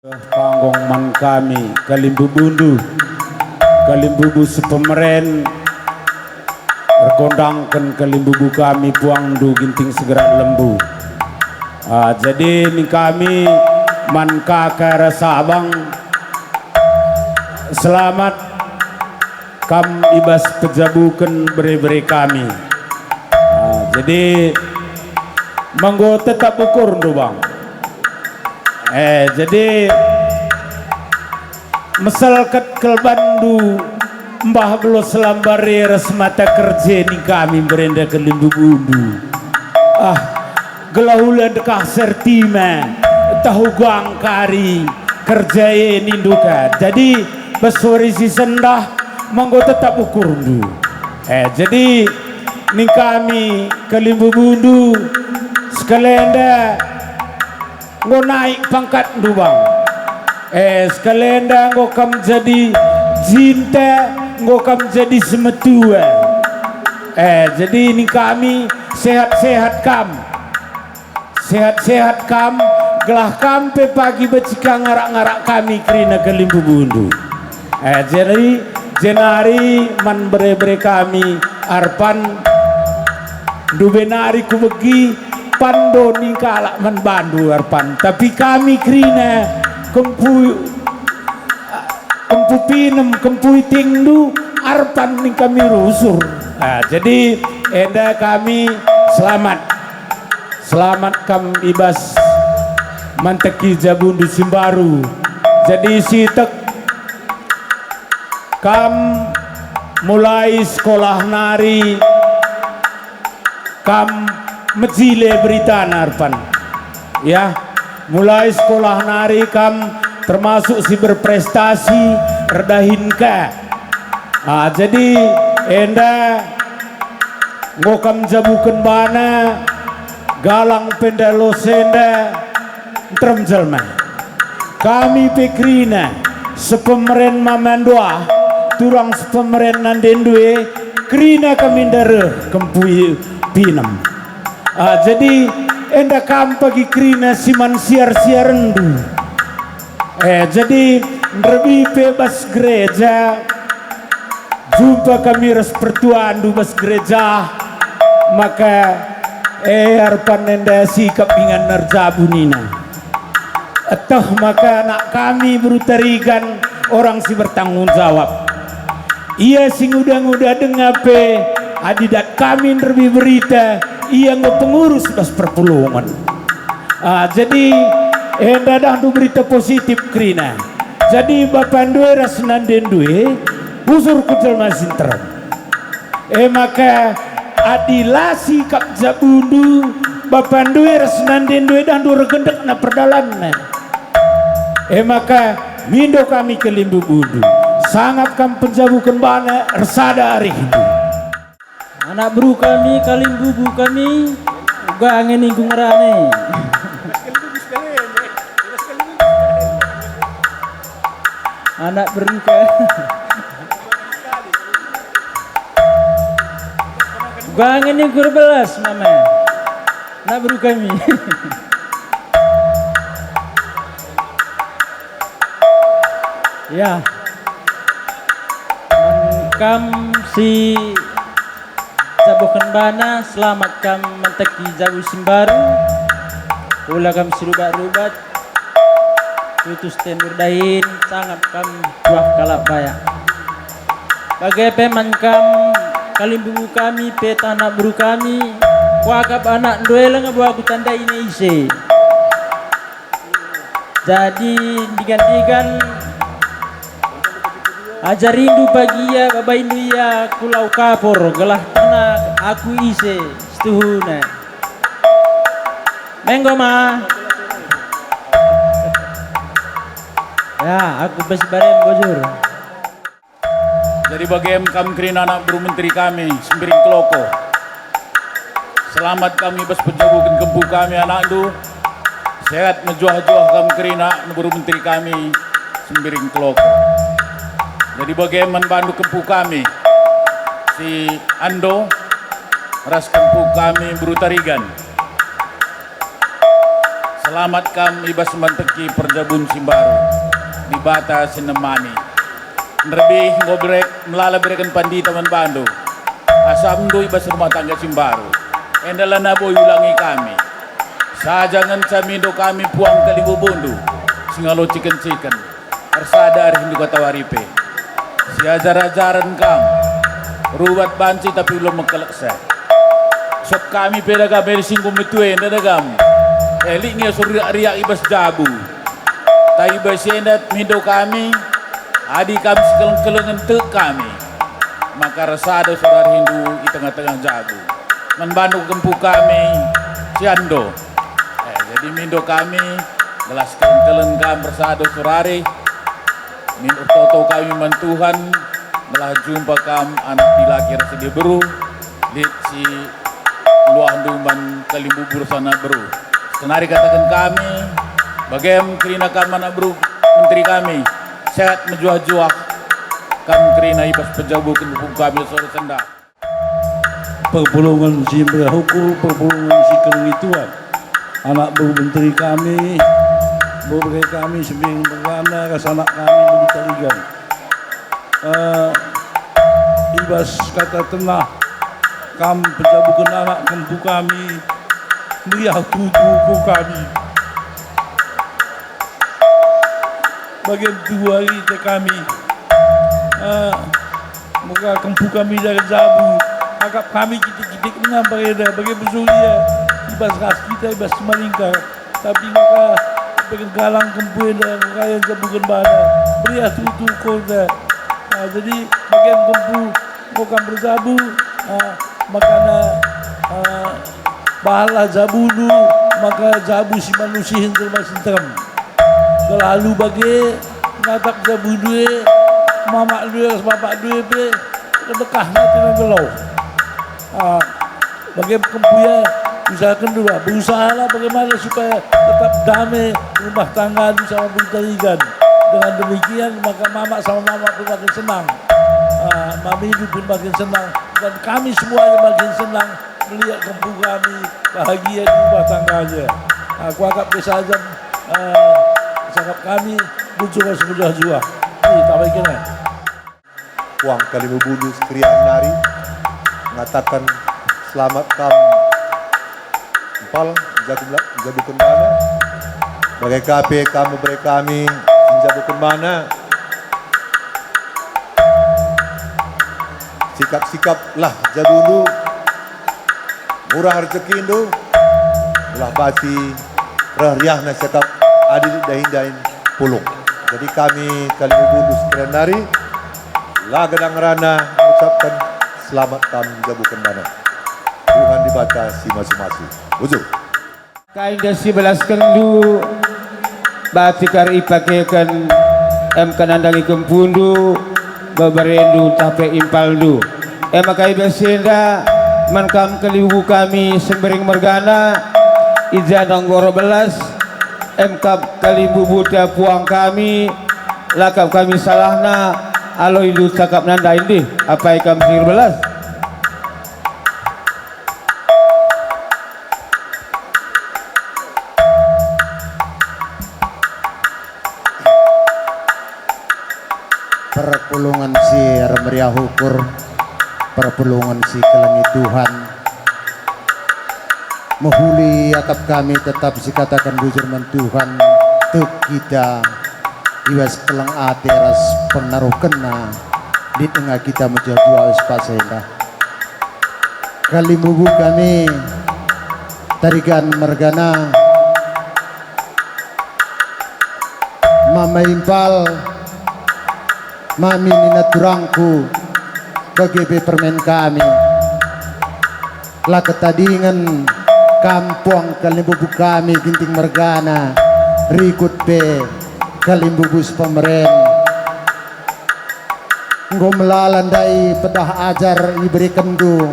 Panggung man kami Kalimbu bundu Kalimbubu sepemeren rekondangkan Kalimbubu kami puangdu ginting segera lembu. Jadi ini kami man kakak rasa abang selamat kam ibas pejabukan beri-beri kami. Jadi manggo tetap ukur ndo bang. Jadi masyarakat Kelbandu mbah belo selambari resmata kerja ni kami berenda Kalimbu bundu. Gelahula dekah sertima tahu guang kari kerja ini duka. Jadi besori si sendah monggo tetap ukur du. Jadi ni kami Kalimbu bundu sekalian ngo naik pangkat du bang. Sekalian ngo kam jadi cinta, ngo kam jadi semetua. Jadi ini kami sehat-sehat kam, sehat-sehat kam, gelah kampe pagi becika ngarak-ngarak kami kerina Kalimbu bundu. Jadi jenari man bere-bere kami arpan dubenari kubegi pando ni kalak man bandu arpan, tapi kami kerina kempu pinem kempu tingdu arpan ni kami rusur. Jadi enda kami selamat kam ibas manteki jabundu simbaru. Jadi sitek kam mulai sekolah nari kam mejile berita narpan ya, mulai sekolah nari kam termasuk si berprestasi redahin ka. Jadi enda ngokam jabukan bana galang pendalo senda teremjelma kami pekrina sepemeren mamandua turang sepemeren nandendue krina kami ndare kempui pinam. Jadi enda kam pagi krina siman siar-siar rendu. Jadi lebih bebas gereja jumpa kami res pertuan du bas gereja maka harpan enda sikap dengan nerjabu nina atau maka nak kami berutarikan orang si bertanggung jawab. Ia sing udah dengape adidat kami lebih berita ia pengurus bas perpulungan. Jadi enda dah du berita positif krina. Jadi bapak dua rasnan den dua usur kucel masin terang. Maka adilasi kap jabundu bapak dua rasnan den dua dah du regendek na perdalan. Maka mindo kami Kalimbu bundu sangat kam penjabukan bana resada hari hidup. Anak bru kami Kalimbubu kami uga angin ingkung rane. Anak berluka uga angin ingkung belas mama. Anak bru kami. Ya kam si jabukan bana selamat kam menteki jabu simbaru ula kam sirubat-rubat putus tenur dahin sangat kam buah kalak bayak bagai peman kam Kalimbubu kami peta anak buru kami wakap anak duela ngabuah aku tanda ini ise. Jadi digantikan ajar rindu pagi ya babai ya kulau kapor gelah tanah aku ise setuhuna menggo ma ya aku besi bareng bojur. Jadi bagaimana kami kerina anak buru menteri kami sembiring keloko selamat kami bas penjabukan kempu kami anak du sehat menjuah-juah kami kerina buru menteri kami sembiring keloko. Jadi bagaimana bandu kempu kami si Ando ras kempu kami berutarigan Selamat kam ibas manteki perjabun Simbaru di bata sinemani. Nerbi ngobrek melala berikan pandita man bandu. Asam do ibas rumah tangga Simbaru. Endalan nabo ulangi kami. Sajangan camindo kami puang kalibu bundu. Singalo chicken. Arsada arhin di kota waripe. Si ajar-ajaran kam. Rubat banci tapi belum mengkelaksa. Sok kami peda kami singgung metuen dadagam. Eliknya surya ibas jabu. Tai basendat mindo kami. Adi kami sekeleng-kelengan tek kami. Maka resado saudara Hindu di tengah-tengah jabu. Membantu gempu kami Ciando. Jadi mindo kami gelas keleng-keleng kami bersado surari. Mindo toto kami mantuhan. Melah jumpa kami anak dilaki rasa dia beru. Lihat si luah duman kalimbubur sana beru. Senari katakan kami, bagaimana kerina kami anak bro, menteri kami, sehat menjuah-juah, kami kerina ibas pejabu hukum kami sore sendak. Perpulungan si berhukum, perpulungan si kelengituan, anak bro menteri kami, beberapa kami sembilan bergana, anak kami bertaligan. Ibas kata tengah, kami pejabukan anak kempu kami. Meriah tubuhku kami. Bagian tua kita kami. Muka kempu kami dari zabu. Agak kami kitik-kitik mengampai dah. Bagian bersulia. Ibas ras kita, ibas semalingkar. Tapi maka bagian galang kempu dah. Muka yang zabukan bana. Meriah tubuhku dah. Jadi bagian kempu muka berzabu. Makanya bahala zabulu maka zabu si manusia hendak masih terem. Kalau bagi ngatap zabu dua, mamak dua, bapak dua pe, kedekah nanti ngelau. Bagi kempuya usahakan dulu, berusahalah bagaimana supaya tetap damai rumah tangga sama bertaligan. Dengan demikian maka mamak sama mamak pun makin senang, mami ibu pun makin senang, dan kami semuanya makin senang melihat kempu kami bahagia di rumah tangganya. Aku agak besajan sangat kami bujuk sebuah-juah. Ini tak baik kena. Puang kali membunuh sekerian nari mengatakan selamat kam empal jabukan mana bagai KP kamu beri kami jabukan mana sikap-sikap lah jabunu murah rezeki Indo belah basi riah na sekap adil dahin pulung. Jadi kami kali membunuh sekalian nari lah gedang rana mengucapkan selamat kami jabukan mana. Tuhan dibaca si masing-masing. Ujung. Kainda si belas kendu batikar ipakekan kanandang ikem pundu babarendu tape impaldu. Makai besenda mankam kelibu kami sembering mergana ijanang goro belas emkap kalibu buta puang kami lakap kami salahna alo indu cakap nanda indi apa ikam sir belas perpulungan si meriah ukur perpulungan si kelengi Tuhan menghuli akap kami tetap si katakan bujurman Tuhan tek kita iwas keleng ateras pengaruh kena di tengah kita menjadi pasenda kali mubu kami tarikan mergana mama impal mami nina turangku bagi permen kami lah ketadingan kampung kalimbubu kami ginting mergana rikut pe kalimbubus pemeren ngom melalandai pedah ajar iberikan du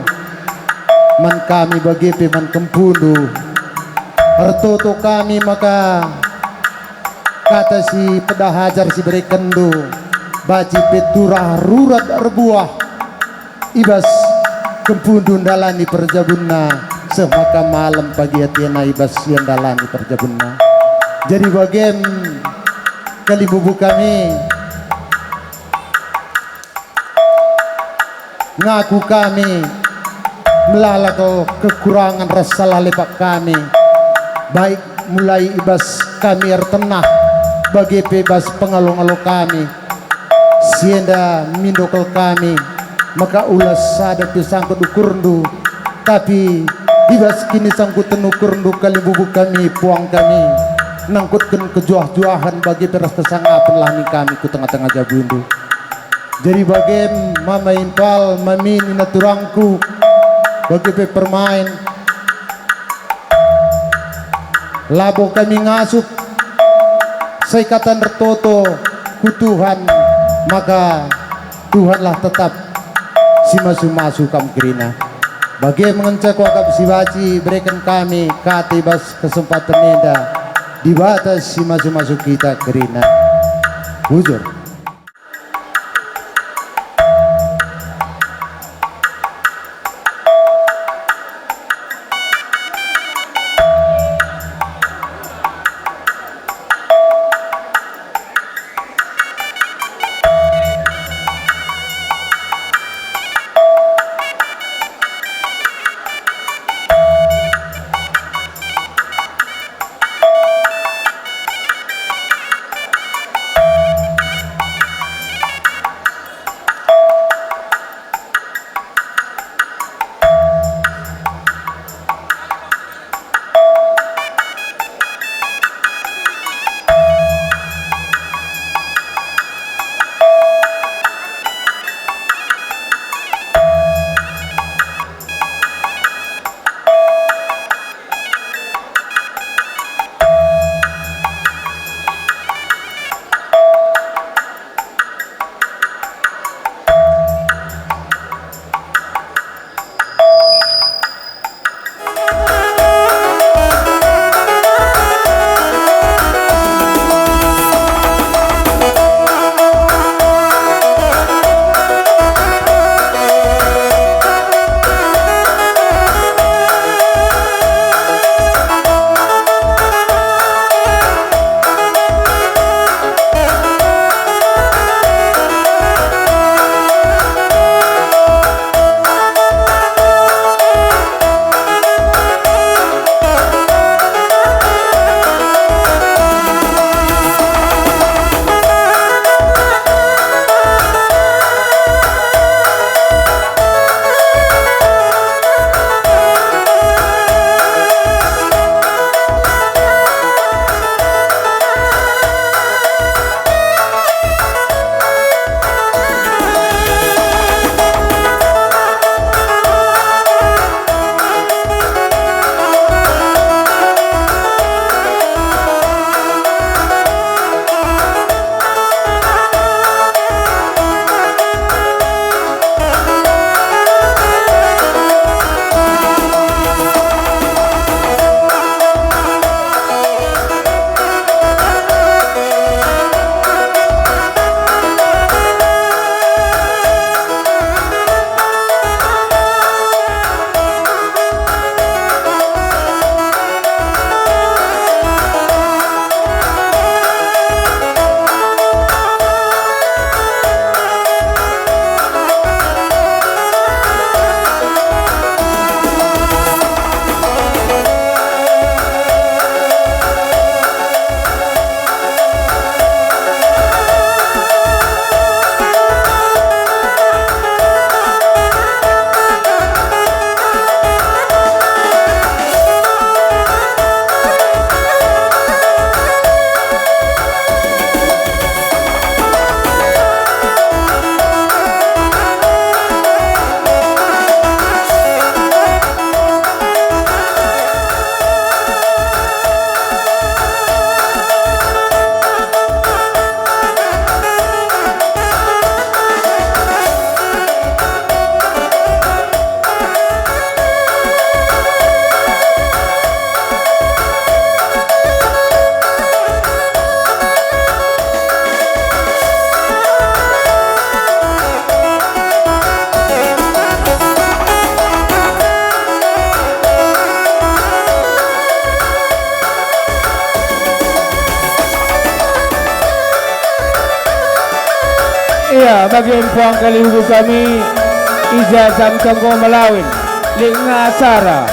man kami bagi pe man kempundu hartoto kami maka kata si pedah ajar si berikan du baji peturah rurat arbuah ibas kempundun dalani perjabunna semaka malam pagi hatiana ibas yang dalani perjabunna Jadi bagian kalibubu kami ngaku kami melalako kekurangan rasa lalepak kami, baik mulai ibas kami tenah bagi bebas pengalung-alung kami sienda mindokal kami maka ulas sadap disangkut ukurundu tapi ibas kini sangkutan ukurundu kalibubu kami puang kami nangkutkan kejuah-juahan bagi beras kesangapan lahni kami ku tengah-tengah jabundu. Jadi bagian mama impal mamin inaturangku bagi permain labo kami ngasup saikatan retoto ku Tuhan maka Tuhanlah tetap si masu-masu kam kerina bagi mengencak wakab si baci berikan kami katibas kesempatan neda di batas si masu-masu kita kerina bujur. Iya, bagi puang kalibu kami ijazah tanggo malawin linga acara.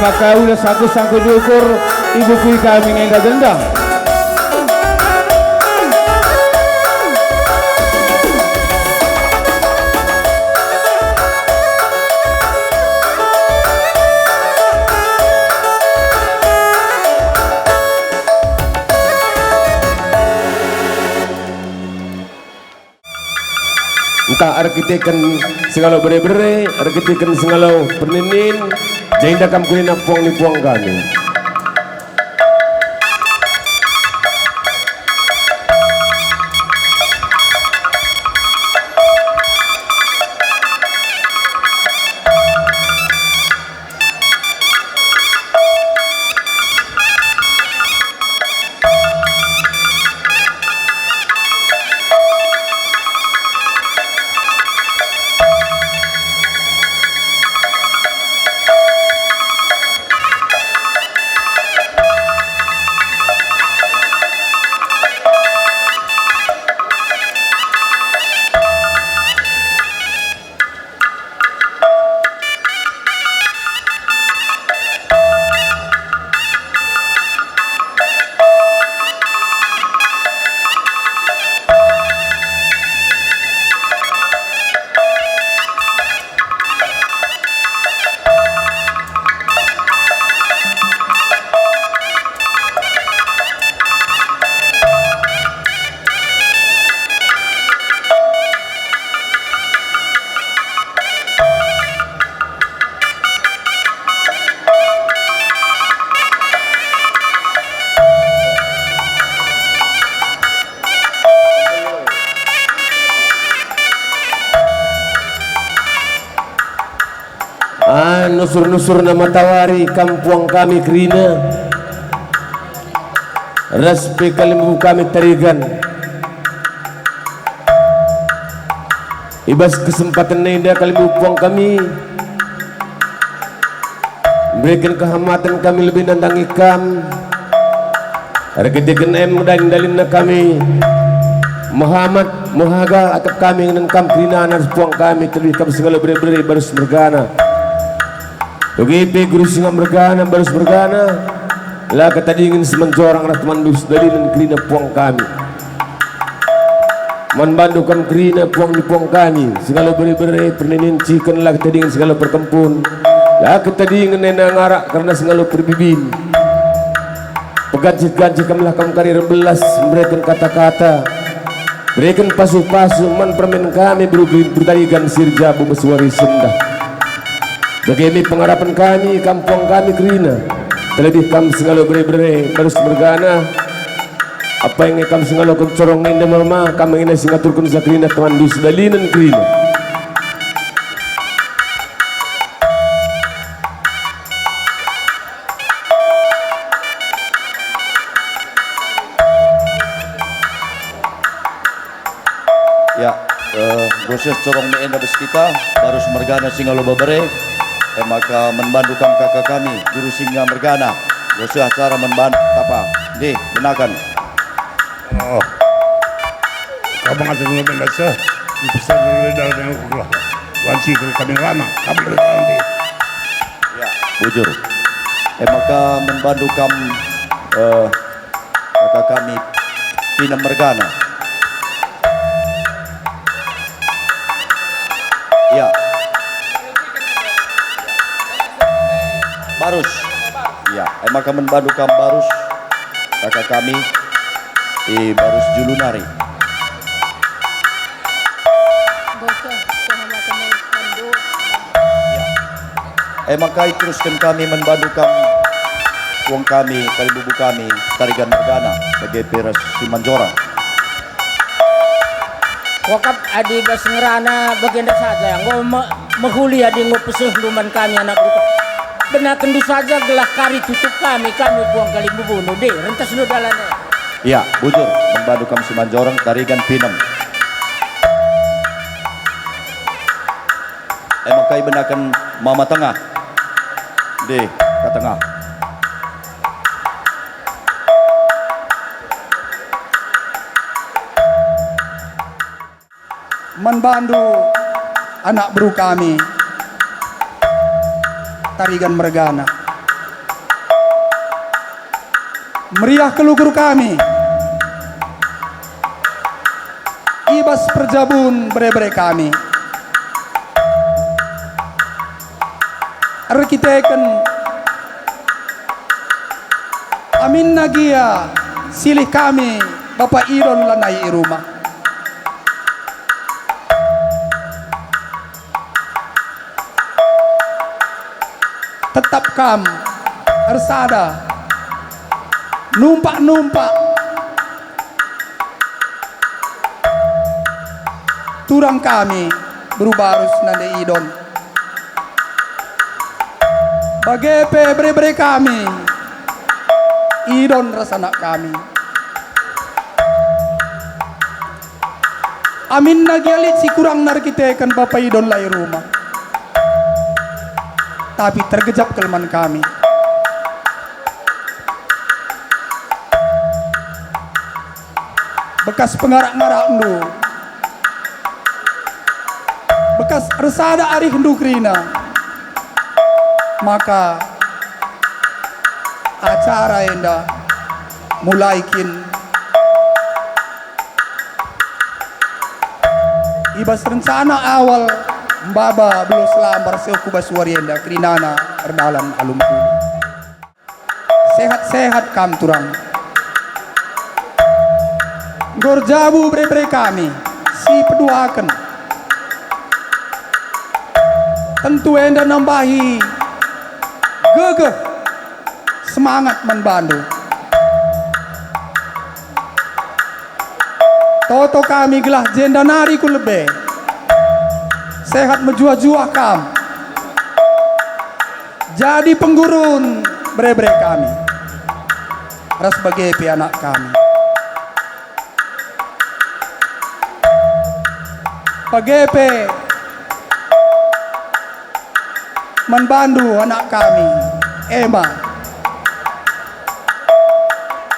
Maka ulah sangku diukur ibu kui kami ngenda dendang. Entah arkitekan segala bere-bere, arkitekan segala perninin, jainda kam kulina puang ni puang kami. Nusur-nusur na matawari kampuang kami kerina raspe kalimbu kami tarigan ibas kesempatan na indah kalimbu puang kami berikan kehamatan kami lebih nandangi kam regedikan dan dalin na kami Muhammad Muhaga atap kami dengan kam kerina anas puang kami terlebih kami segala beri-beri baru mergana Begitu guru singa mergana baru mergana lah kata dingin semenjorang teman dus dari dan kerina puang kami man bandu kam kerina puang di puang kami segala beri-beri perninin cikan lah kata dingin segala perkempun lah kata dingin nena ngarak karena segala perbibin pegaji-gaji kamlah kam kari rebelas memberikan kata-kata berikan pasu-pasu man permen kami bertarigan sirjabu bersuari sendah bagaimana pengharapan kami kampung kami kerina terlebih kami segala bere-bere terus bergana apa yang kami segala kencorong indah mama kami ingin singaturkan sakrina teman dus dalinan kerina Ya, proses corong ni enda bes kita baru mergana singalo babare maka membantu kakak kami guru singa mergana proses acara membantu apa di benakan oh kau mengajar dengan dasar bisa berledah dengan kulah wanci ke kami lama kami nanti ya bujur maka membantu kakak kami Pina Mergana ya Barus ya maka membantu Barus kakak kami Barus Julunari maka teruskan kami membantu uang kami kalibubu kami tarigan Mergana sebagai peras Simanjorang wakap adi bas ngerana bagian saja yang menghuli adi pesuh luman kami anak buka benar kendu saja gelah kari tutup kami buang kali bubunuh deh rentas nu dalane ya bujur membantu kami Simanjorang tarigan Pinem maka benakan mama tengah deh ke tengah membantu anak bro kami Tarigan Mergana. Meriah kelugur kami ibas perjabun bre-bre kami arkiteken amin nagia silih kami Bapak Iron lanai rumah tetap kam ersada numpak turang kami berubah harus nande idon bagepe bre-bre kami idon rasana kami amin nagialit si kurang narkitekan Bapak idon lai rumah tapi tergejap kelemahan kami bekas pengarak-ngarak ndu bekas resada ari hendu krina maka acara enda mulaikin ibas rencana awal mbaba belum selambar seuku basuarienda krinana erdalan alumkuli sehat-sehat kam turang gorjabu bre-bre kami si peduaken tentu enda nambahi gegeh semangat membantu toto kami gelah jenda nari ku lebe sehat menjua-jua kam jadi penggurun bre-bre kami ras sebagai anak kami pagepe membantu anak kami Emma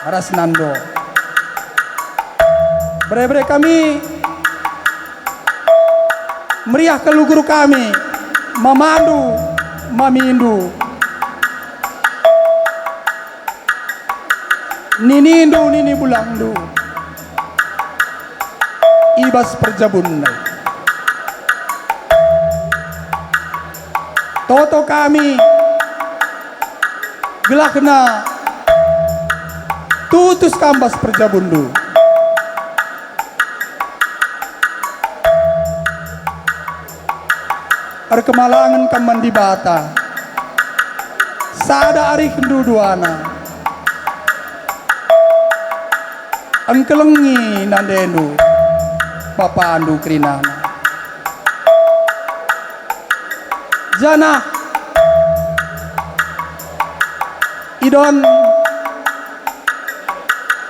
Rasnando bre-bre kami meriah kelugur kami memandu mamindu ninindu nini bulangdu ibas perjabun toto kami gelah kena tutus kambas perjabundu perkemalangan kaman di bata sada ari kendu duana angkelengi nandendu Bapak andu krinana jana idon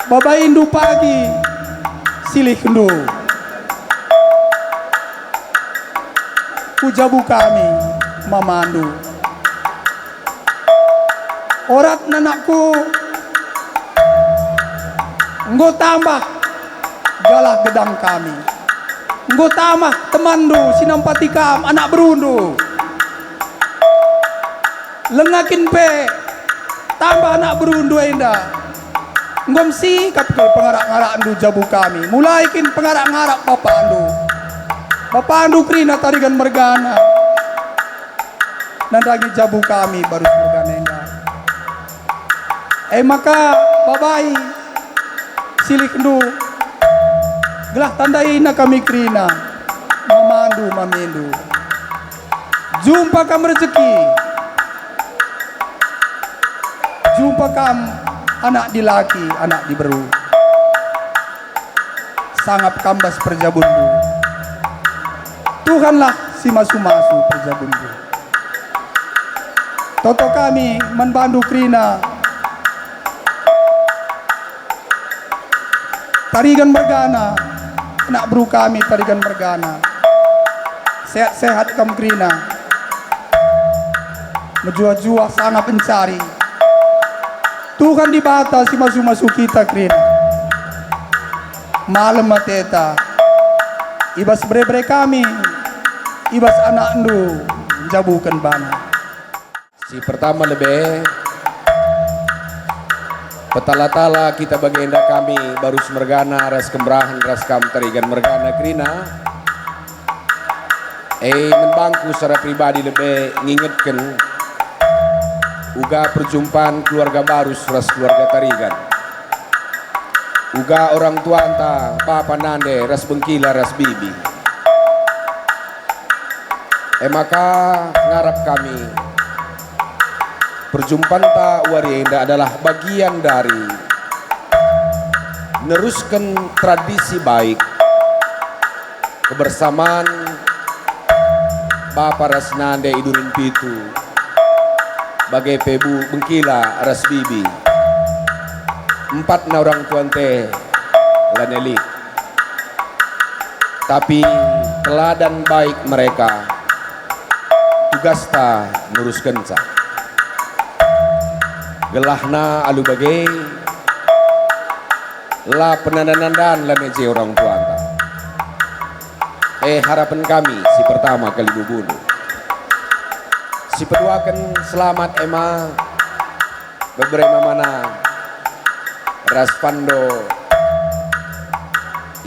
baba indu pagi silih kendu pujabu kami mamandu orat nanakku nggo tambah galah gedang kami nggo tambah temandu sinampatikam anak berundu lengakin pe tambah anak berundu enda ngom si kapkel pengarak-ngarak andu jabu kami mulai kin pengarak-ngarak Bapak andu krina Tarigan Mergana dan lagi jabu kami baru Mergana enda maka babai silih kendu gelah tandai na kami krina mamandu mamindu jumpa kam rezeki jumpa kam anak di laki anak di beru sangap kambas perjabundu Tuhanlah si masu-masu perjabundu toto kami membantu krina Tarigan Mergana anak bro kami Tarigan Mergana sehat-sehat kam krina menjua-jua sangat pencari Tuhan di bata si masu-masu kita krina malam mateta ibas bre-bre kami, ibas anak ndu jabukan bana. Si pertama lebih petala-tala kita bagenda kami baru semergana ras kembrahan ras kam tarigan mergana krina menbangku secara pribadi lebih ngingetkan uga perjumpaan keluarga baru ras keluarga tarigan uga orang tua anta papa nande ras bengkila ras bibi maka ngarap kami perjumpaan ta warienda adalah bagian dari meneruskan tradisi baik kebersamaan Bapak Rasnande Idurin Pitu bagai Pebu Bengkila Ras Bibi 4 na orang tuan teh lanelik tapi teladan baik mereka tugas ta neruskan sa gelahna alu bagai la penandan-nandan la neje orang tua anta. Harapan kami si pertama kali bubunuh si kedua kan selamat ema beberapa mana Raspando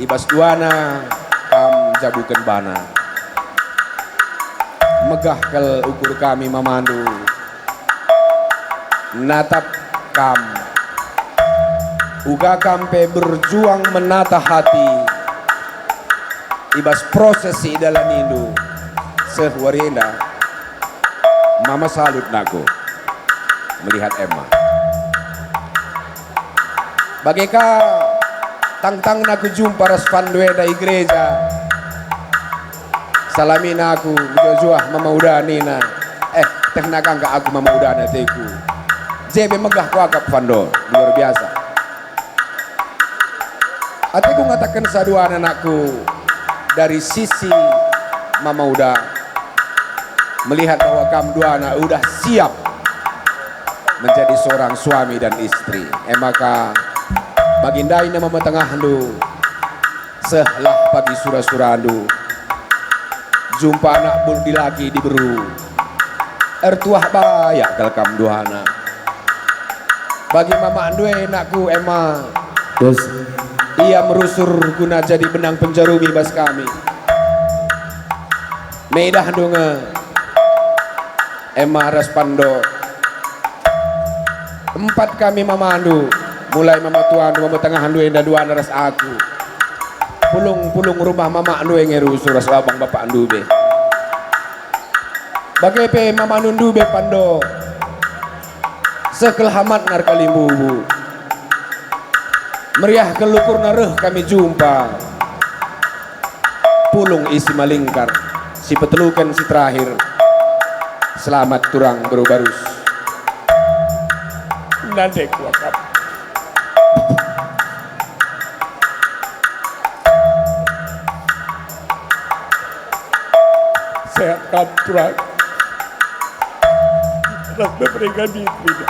ibas duana kam jabukan bana megah kel ukur kami mamandu natap kam uga kampe berjuang menata hati ibas proses si dalam indu sehwarienda mama salut naku melihat Emma bagaikan tang-tang naku jumpa Raspando da gereja salamin aku Joshua mama udah nina teh nakang ka aku mama udah teku jebe megah ku akap Fando luar biasa atiku ngatakan sadua anakku dari sisi mama udah melihat bahwa kamu dua anak udah siap menjadi seorang suami dan istri maka baginda ini mama tengah handu sehlah pagi surah-surah handu jumpa anak buldi lagi diberu ertuah bayak kalau kamu dua anak bagi mama andue anakku Emma ia merusur guna jadi benang penjarumi bas kami medah dunga Emma Raspando 4 kami mama andu mulai mama tua andu mama tengah andu enda dua ras aku pulung rumah mama andu yang ngerusur ras abang bapak andu be bagai pe mama andu be Pando sekelhamat narkalimbu meriah kelukur nareh kami jumpa pulung isi malingkar si petelukan si terakhir selamat turang baru-barus nanti kuakap sehat kam turang ras memberikan diri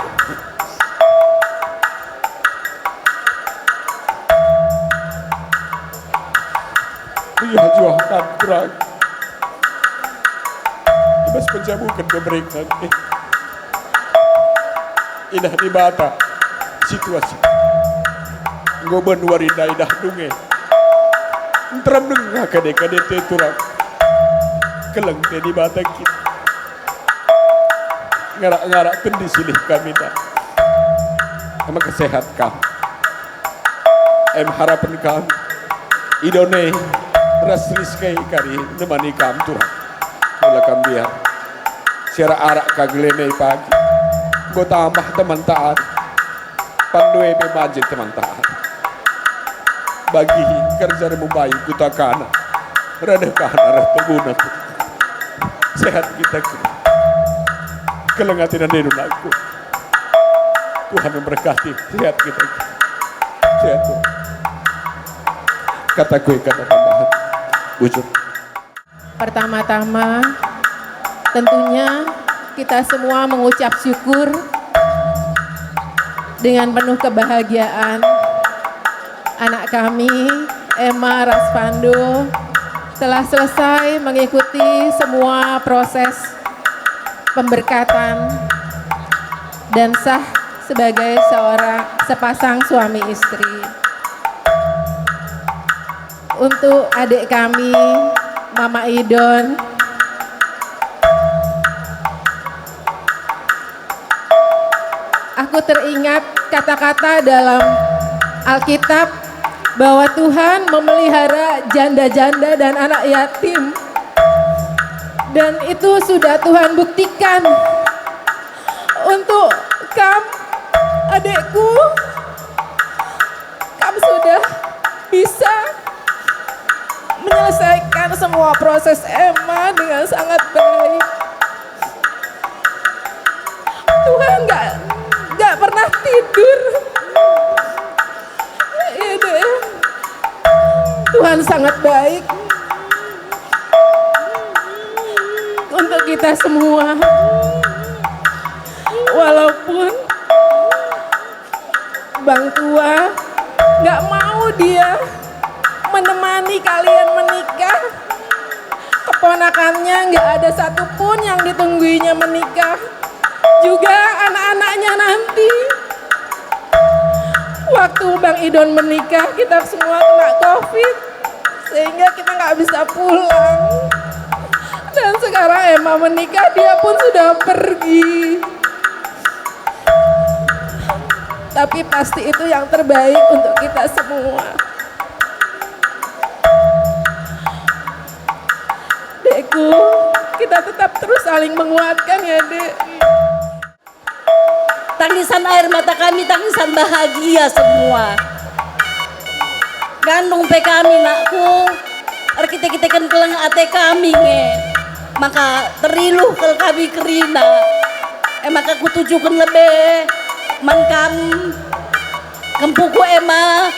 Iya jual kam turang ibas penjabukan memberikan indah di mata situasi ngoben warinda indah dunge entram dengah kade-kade te turang keleng te di mata kita ngarak-ngarak tendi silih kami dah emang kesehat kam harapan kam idone ras riskai kari nemani kam turang mula kam biar siara arak kaglene pagi go tambah teman taat pandue be majid teman taat bagi kerja remu bayi kutakana rada kana rada teguna sehat kita kelengatin nenu aku Tuhan memberkati sehat kita sehat Tuhan. Kata gue kata tambahan wujud pertama-tama tentunya kita semua mengucap syukur dengan penuh kebahagiaan anak kami Emma Raspando telah selesai mengikuti semua proses pemberkatan dan sah sebagai sepasang suami istri. Untuk adik kami, Mama Idon, aku teringat kata-kata dalam Alkitab bahwa Tuhan memelihara janda-janda dan anak yatim. Dan itu sudah Tuhan buktikan untuk kamu, adikku. Kamu sudah bisa menyelesaikan semua proses Emma dengan sangat baik. Tuhan nggak pernah tidur. Ya deh. Tuhan sangat baik untuk kita semua. Walaupun Bang Tua nggak mau dia menemani kalian menikah, keponakannya nggak ada satupun yang ditungguinya menikah, juga anak-anaknya nanti. Waktu Bang Idon menikah, kita semua kena COVID, sehingga kita nggak bisa pulang. Dan sekarang Emma menikah, dia pun sudah pergi. Tapi pasti itu yang terbaik untuk kita semua. Dekku, kita tetap terus saling menguatkan ya, Dek. Tangisan air mata kami, tangisan bahagia semua. Gandung pe kami nakku, kita kan keleng ate kami nge. Maka teriluh kel kami kerina. Maka kutujukan lebih mankam kempuku ema.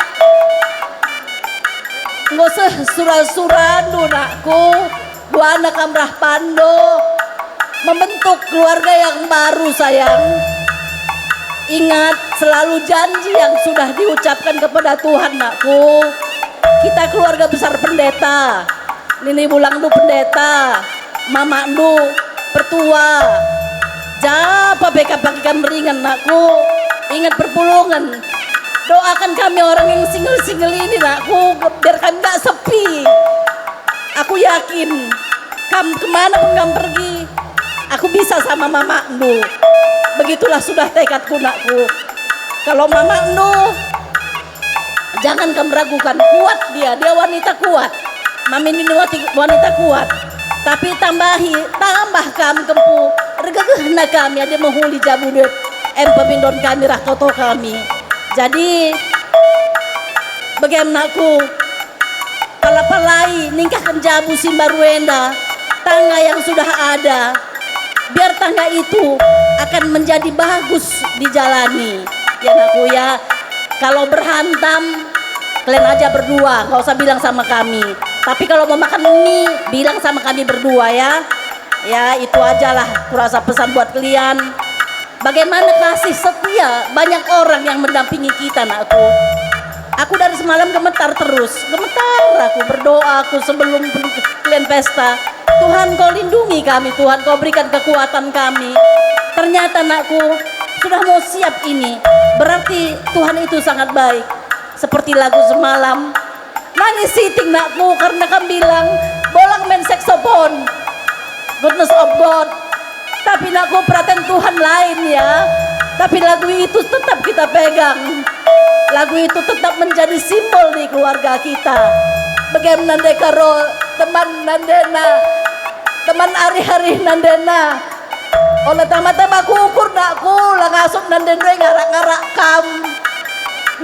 Ngoseh surah-surah nakku, dua anak kamrah pando, membentuk keluarga yang baru sayang. Ingat selalu janji yang sudah diucapkan kepada Tuhan nakku. Kita keluarga besar pendeta. Nini bulang du pendeta, mama du pertua. Japa beka bagikan meringan nakku. Ingat perpulungan. Doakan kami orang yang single-single ini nakku, biar kami gak sepi. Aku yakin kamu kemana pun kamu pergi, aku bisa sama mama du. Begitulah sudah tekadku nakku. Kalau mama nu, jangan kamu ragukan, kuat dia wanita kuat. Mami ini wanita kuat. Tapi tambah kami kempu, regagahna kami ada menghuli jabu duit, pemindon kami rakoto kami. Jadi, bagaimana aku? Palapalai ningkahkan jabu Simbaruenda, tangga yang sudah ada. Biar tangga itu akan menjadi bagus dijalani. Ya nakku ya, kalau berhantam kalian aja berdua, nggak usah bilang sama kami. Tapi kalau mau makan mie, bilang sama kami berdua ya. Ya itu ajalah kurasa pesan buat kalian. Bagaimana kasih setia banyak orang yang mendampingi kita nakku. Aku dari semalam gemetar terus, gemetar aku berdoa aku sebelum kalian pesta. Tuhan kau lindungi kami, Tuhan kau berikan kekuatan kami. Ternyata nakku sudah mau siap ini, berarti Tuhan itu sangat baik. Seperti lagu semalam, nangis sitting nakku karena kami bilang bolang main saxophone, goodness of God. Tapi nakku perhatian Tuhan lain ya. Tapi lagu itu tetap kita pegang. Lagu itu tetap menjadi simbol di keluarga kita. Bagaimana dekaro teman nandena, teman hari-hari nandena. Oleh tama-tama aku ukur nakku, langasup nandena ngarak-ngarak kam.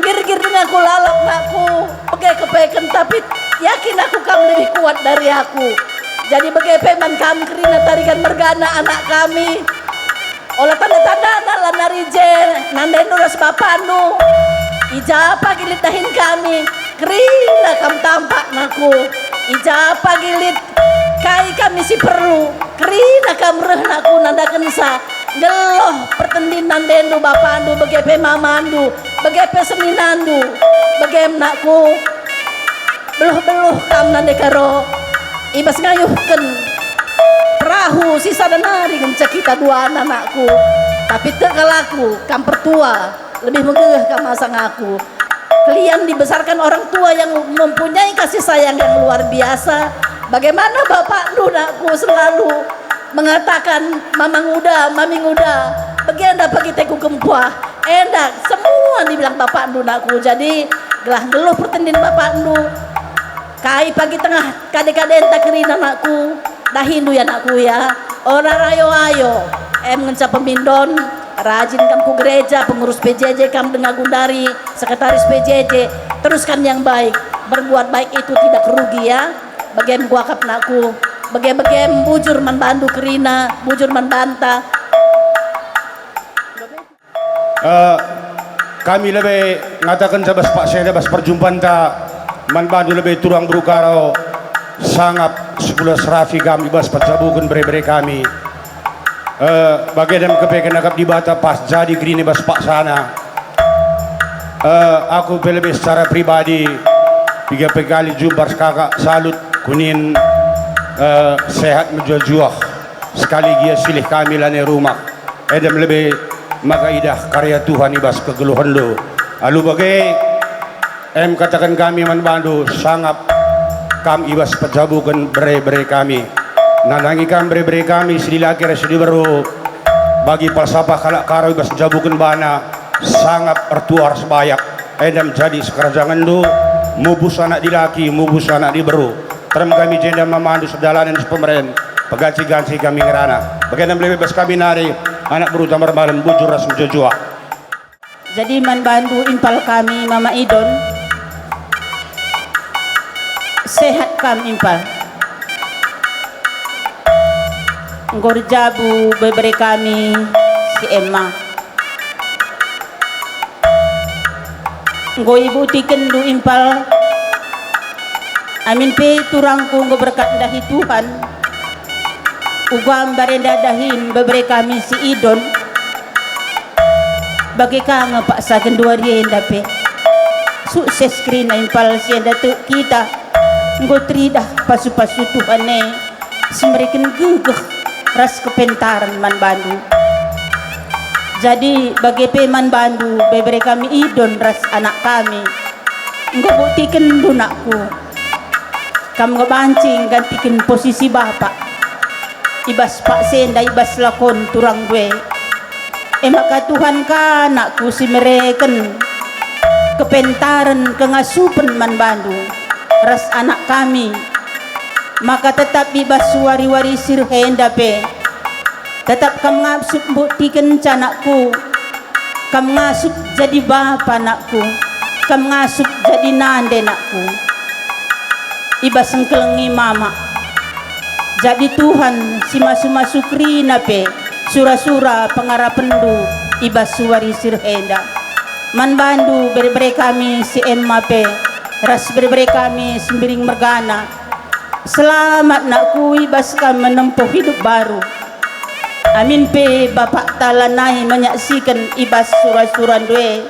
Gir-gir dengan aku lalap nakku, pakai kepeken tapi yakin aku kamu lebih kuat dari aku. Jadi bagai peman kami kerina tarikan mergana anak kami. Oleh tanda-tanda nala narije nanden uras bapanu. Ijapa gilit tahin kami kerina kam tampak naku. Ijapa gilit kai kami si perlu kerina kam reh naku nanda kensa. Geloh pertendin nandendu bapandu bagai mamandu bagai seminandu bagai nakku beluh-beluh kam nande karo ibas ngayuhken perahu sisa danari gencek kita dua anakku, tapi tegalaku kam pertua lebih megeh kam masang aku. Kalian dibesarkan orang tua yang mempunyai kasih sayang yang luar biasa. Bagaimana bapak nunaku selalu mengatakan mamang uda, maming uda, bagianda pagi teku gempuah, enak semua dibilang bapak nunaku. Jadi gelah geluh pertendin bapak nu kai pagi tengah kade-kade entak kerina anakku dah Hindu ya anakku ya. Orang ayo ngencap pemindon rajin kamu gereja, pengurus PJJ kamu dengan Gundari, sekretaris PJJ, teruskan yang baik, berbuat baik itu tidak rugi ya. Bagem gua kap naku, bagem bujur man bandu kerina, bujur man banta. Kami lebih ngatakan sabas pak saya bas perjumpaan ta man bandu lebih turang berukaro sangat sekolah serafi kami bas pacabukan bere-bere kami. Bagaimana kepengen agak dibata pas jadi gini bas pak sana. Aku lebih secara pribadi 3 kali jumpa kakak salut kunin sehat menjual sekali dia silih kami lane rumah. Edem lebih makaidah karya Tuhan ibas kegeluhan lo. Lalu bagai katakan kami man bandu sangat kami ibas pejabukan bere-bere kami. Nanangi kam bere-bere kami sedilaki residi baru bagi palsapah kalak karo ibas jabukan bana sangat ertuar sebayak edam jadi sekerajangan do mubus anak dilaki mubus anak di baru terem kami jenda memandu sedalanan pemeren peganci-ganci kami ngerana bagian lebih bebas kami nari anak berutama malam bujur ras menjojua. Jadi man bandu impal kami Mama Idon sehat kam impal ngor jabu bebere kami si Emma nggo ibu tiken du impal amin pe turangku nggo berkat dahi Tuhan ugam barenda dahin bebere kami si Idon bagi kang pak sagen dua rienda pe sukses krina impal si datu kita nggo tridah pasu-pasu Tuhane semeriken gugah ras kepentaran man bandu. Jadi bagi peman bandu bebere kami Idon ras anak kami engkau buktikan dunakku kamu ngebancing gantikan posisi bapak ibas pak senda ibas lakon turang gue maka Tuhan ka anakku si mereken kepentaran kengasupan man bandu ras anak kami maka tetap bebas wari-wari sirhenda pe tetap kam ngasup buktikan canakku kam ngasup jadi bapa nakku kam ngasup jadi nande nakku ibas engkelengi mama jadi Tuhan si masu-masu krina pe sura-sura pengarapendu ibas wari sirhenda man bandu bere-bere kami si Emma pe ras bere-bere kami sembiring mergana. Selamat nakku ibas kami menempuh hidup baru. Amin pe bapak talanai menyaksikan ibas surah-surah due.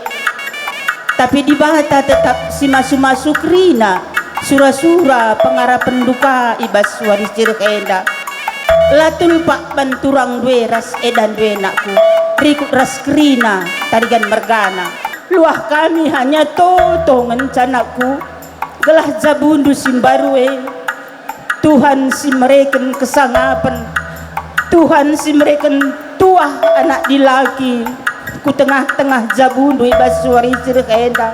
Tapi di bata tetap si masu-masu krina surah-surah pengarapan duka ibas waris cirhenda. Latul pak banturang due ras edan due nakku. Rikut ras krina tarigan mergana. Luah kami hanya toto ngencanaku. Gelah jabundu simbarue. Tuhan si mereken kesangapan Tuhan si mereken tuah anak dilaki ku tengah-tengah jabundu ibas suari sirhenda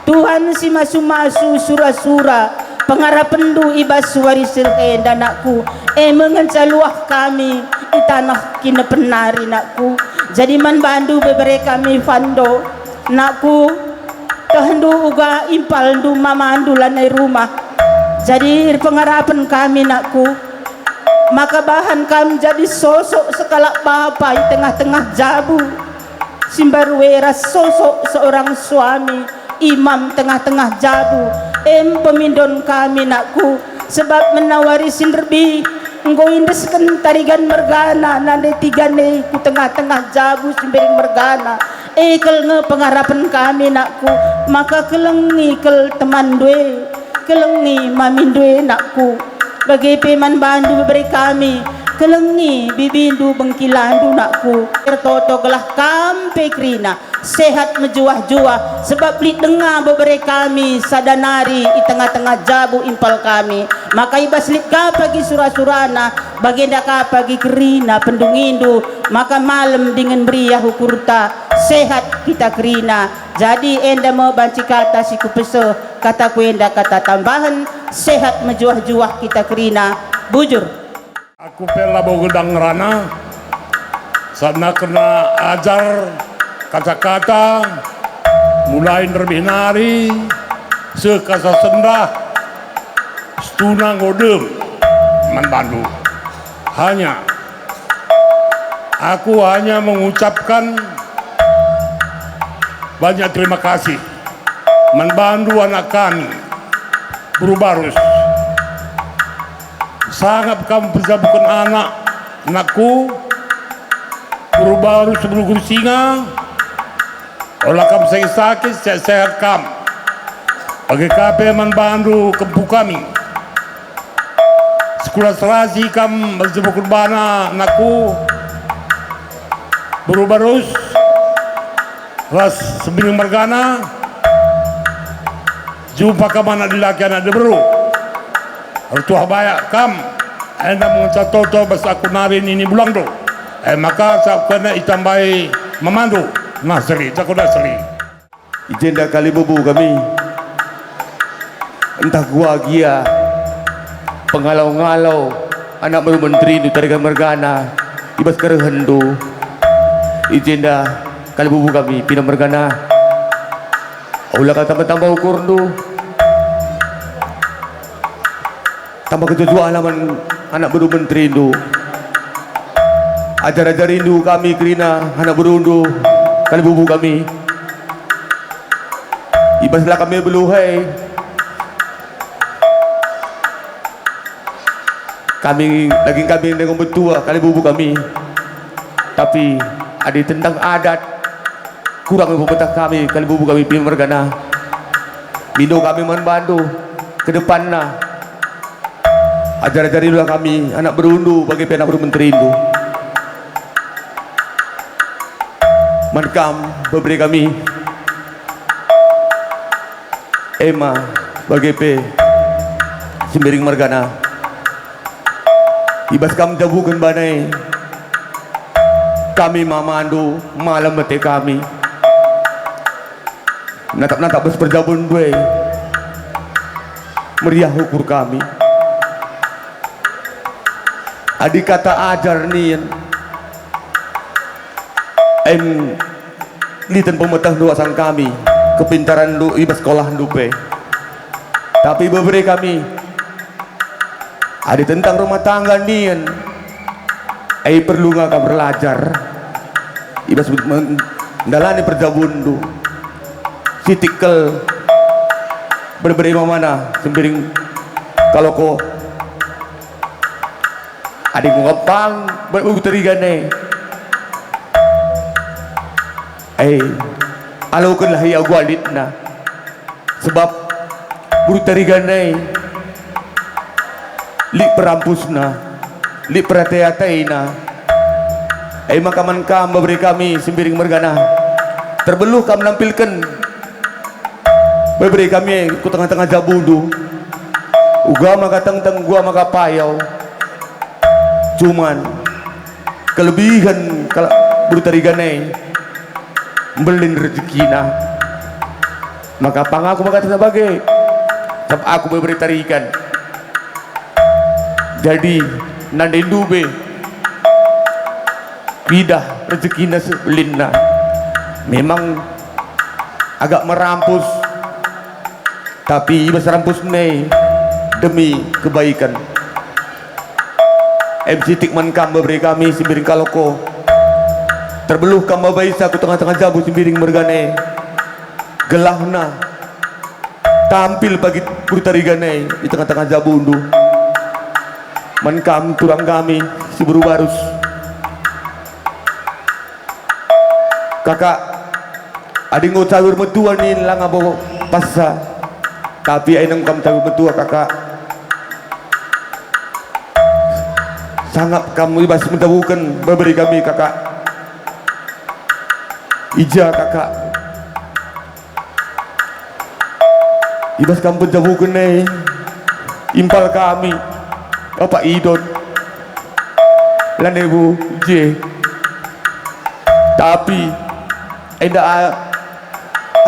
Tuhan si masu-masu sura-sura pengarapendu ibas suari sirhenda nakku mengencaluah kami di tanah kina penari nakku jadi man bandu bebere kami fando nakku tahendu uga impal du mamandu lanai rumah jadi pengarapan kami nakku maka bahan kami jadi sosok sekalak bapa di tengah-tengah jabu simbarwera sosok seorang suami imam tengah-tengah jabu pemindon kami nakku sebab menawari sinderbi engkau indesken tarigan mergana nande tigane ku tengah-tengah jabu simbiring mergana kel nge pengarapan kami nakku maka kelengi kel teman due kelengi mamindue nakku bagi peman bandu beri kami kelengi bibindu bengkilandu nakku tertoto gelah kampe krina sehat menjuah-juah sebab li dengar beri kami sadanari di tengah-tengah jabu impal kami maka ibas lit ka pagi surah-surana bagenda ka pagi krina pendungindu maka malam dengan beriah hukurta sehat kita krina jadi enda mau banci kata si kupese kata ku enda kata tambahan sehat menjuah-juah kita krina bujur. Aku pernah bogedang rana sana kena ajar kata-kata mulai lebih nari sekasa sendah stuna ngodem manbandu aku hanya mengucapkan banyak terima kasih manbandu anak kami Burubarus sangat kamu bisa bukan anakku Burubarus sebelum singa olah kamu sakit sehat kamu bagi KP manbandu kempu kami sekolah serasi kamu bersebut bana anakku Burubarus ras sembilan mergana jumpa kamu anak laki anak deberu Artuah bayak kam anda mengecat toto bas aku narin ini bulang do maka saya kena itambai memandu nasri aku nasri Ijenda kali bubu kami entah gua gia pengalau-ngalau anak baru menteri itu tarikan mergana ibas kerehendu Ijenda kali bubu kami pindah mergana ulah kata tambah ukur du tambah kejujuan alaman anak baru menteri itu ajar-ajar rindu kami kerina anak berundu kali bubu kami ibaslah kami beluhai kami daging kami dengan betua kali bubu kami tapi ada tentang adat kurang pemerintah kami kali bubu kami pilih mergana minum kami membantu ke depannya ajar-ajarilah kami anak berundu bagi anak bermenteri itu mankam beri kami Ema bagi sembiring mergana ibas kami jabukan banai kami mamandu malam mati kami natap-natap bes perjabun gue meriah ukur kami adik kata ajar nian liten pemetah luasan kami kepintaran lu ibas sekolah dupe tapi beberi kami adik tentang rumah tangga nian perlu ngaka belajar ibas mendalani perjabundu sitikel berberi mana sembiring kalau ko adik ngepang berutarigan alukan lah ya walid na sebab berutarigan li perampus na li perateatay na makaman kam memberi kami sembiring mergana terbeluh kam menampilkan memberi kami ku tengah-tengah jabudu uga maka teng-teng gua maka payau cuman kelebihan kalau berutariganai belin rezekina maka pangaku maka sebagai sebab aku memberi tarikan jadi nandain dube pidah rezekina sebelinna memang agak merampus tapi besar rampus nih demi kebaikan MC Tikman kam beri kami sembiring kaloko terbeluh kam baisa ku tengah-tengah jabu sembiring mergane gelahna tampil bagi purtarigane di tengah-tengah jabu undu man kam turang kami si Burubarus kakak adik ngau cawir metua nih langa bawa pasa tapi ainang kam cawir metua kakak sangat kamu ibas mendabukan memberi kami kakak ija kakak ibas kamu mendabukan impal kami Bapak Idon lan Ibu J. Tapi enda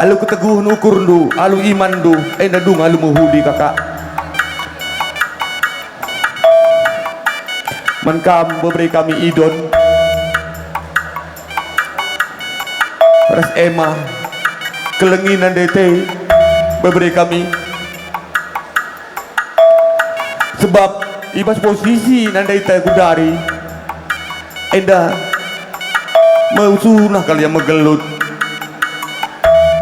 alu keteguh nukur du alu iman du enda dung alu muhuli kakak menkam memberi kami Idon res Emma kelenginan DT memberi kami sebab ibas posisi nandai teh kudari enda mausunah kalian megelut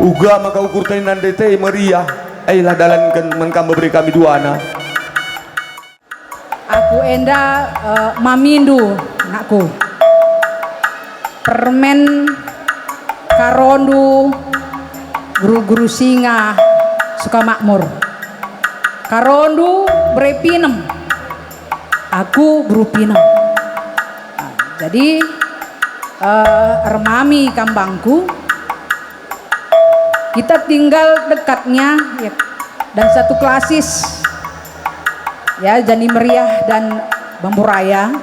uga maka ukur teh nandai teh meriah ailah dalankan menkam memberi kami dua anak aku enda mamindu anakku permen karondu guru-guru singa suka makmur karondu berepinem aku berupinem jadi remami kambangku kita tinggal dekatnya ya, dan satu klasis ya Jani Meriah dan Bambu Raya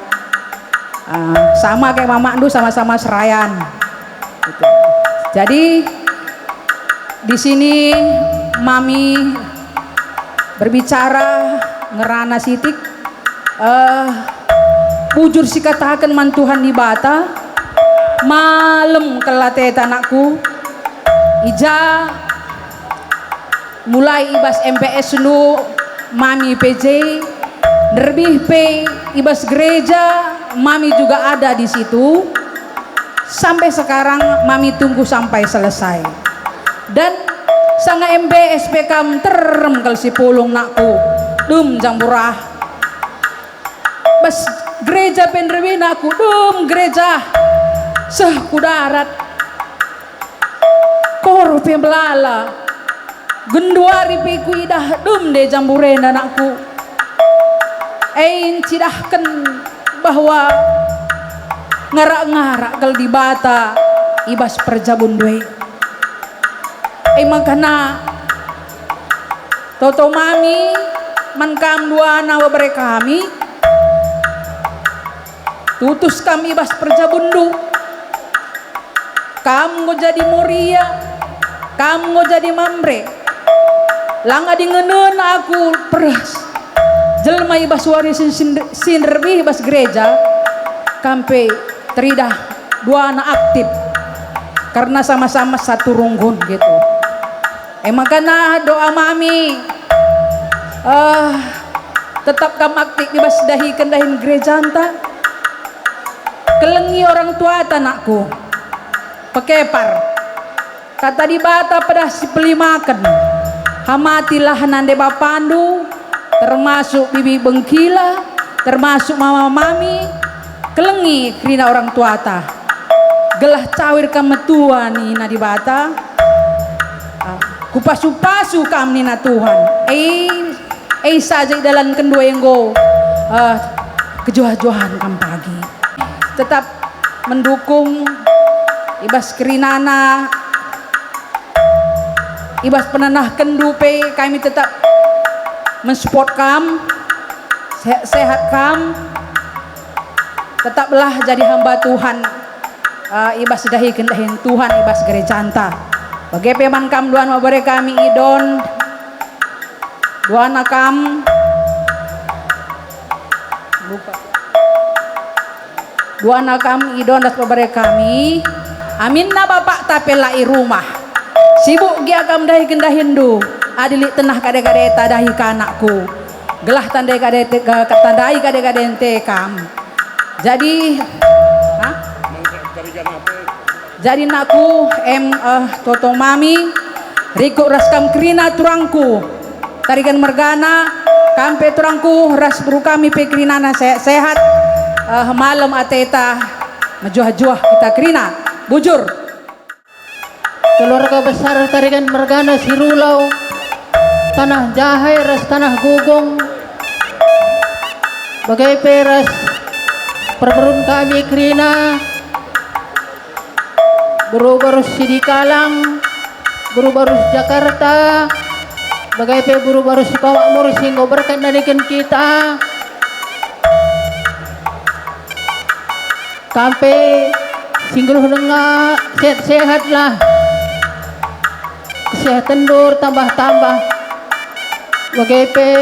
sama kayak Mama Andu sama-sama Serayan gitu. Jadi di sini Mami berbicara ngerana sitik bujur si katakan mantuhan di bata malam kelate anakku ija mulai ibas MPS nu Mami PJ nerbih P ibas gereja Mami juga ada di situ sampai sekarang Mami tunggu sampai selesai dan sanga MBS PKM terem kal si pulung nakku jamburah bas gereja penderwin aku gereja seh kudarat korup yang belala genduari piku idah de jamburen anakku cidahkan bahwa ngarak-ngarak kal di bata ibas perjabun dwe makana toto Mami mankam dua nawa bere kami tutus kami ibas perjabundu kamu jadi muria kamu jadi mamre langa dingeneun aku peras jelma ibas warisin sinderbi ibas gereja kampe teridah dua anak aktif karena sama-sama satu runggun gitu makanya doa Mami tetap kam aktif ibas dahi kendahin gereja anta kelengi orang tua tanakku pekepar kata di bata pada si pelimakan hamatilah nande bapandu termasuk bibi bengkila termasuk mama Mami kelengi krina orang tua ta gelah cawir kametua ni na di bata kupasu-pasu kam ni na Tuhan saja dalam kedua yang go kejoah-johan kam pagi tetap mendukung ibas kerinana ibas penanah kendupe kami tetap mensupport kam sehat kam tetaplah jadi hamba Tuhan ibas dahi kendahin Tuhan ibas gereja anta bagi peman kam duan mabare kami Idon dua anak kam lupa dua anak kami Idon das mabare kami amin na bapak tapelai rumah sibuk gia kam dahi kendahin du adili tenah kade-kade tadahi ka anakku gelah tandai kade tandai kade-kade ente kam jadi jadi naku toto Mami riku raskam krina turangku tarikan mergana kampe turangku ras buru kami pe krinana sehat malam ateta majuah-juah kita krina bujur keluarga besar tarikan mergana Sirulau tanah Jahe ras tanah Gugong bagai peras perberun kami kerina guru baru Sidikalang, guru baru Jakarta, bagai pe guru baru Sukawak Mur sehingga berkat nadikan kita kampe singguluh dengar sehat-sehat lah, kesehatan dur tambah-tambah bagai pe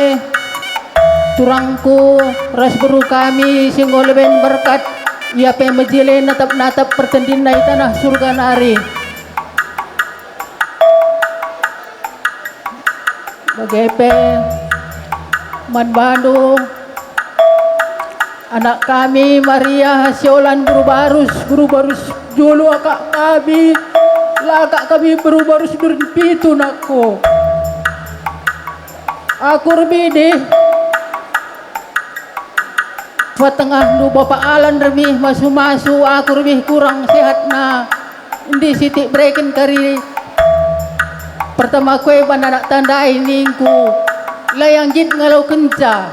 turangku ras beru kami sehingga lebih berkat ia pe majile natap-natap pertendin nai tanah surga nari bagai pe man Bandung anak kami Maria Hasiolan guru barus jolo akak kami baru barus durin pitu nakku aku rebide tengah nu bapak alan remih masu aku lebih kurang sehat na di sitik breakin kari pertama kue anak tandai ningku layang jit ngalau kenca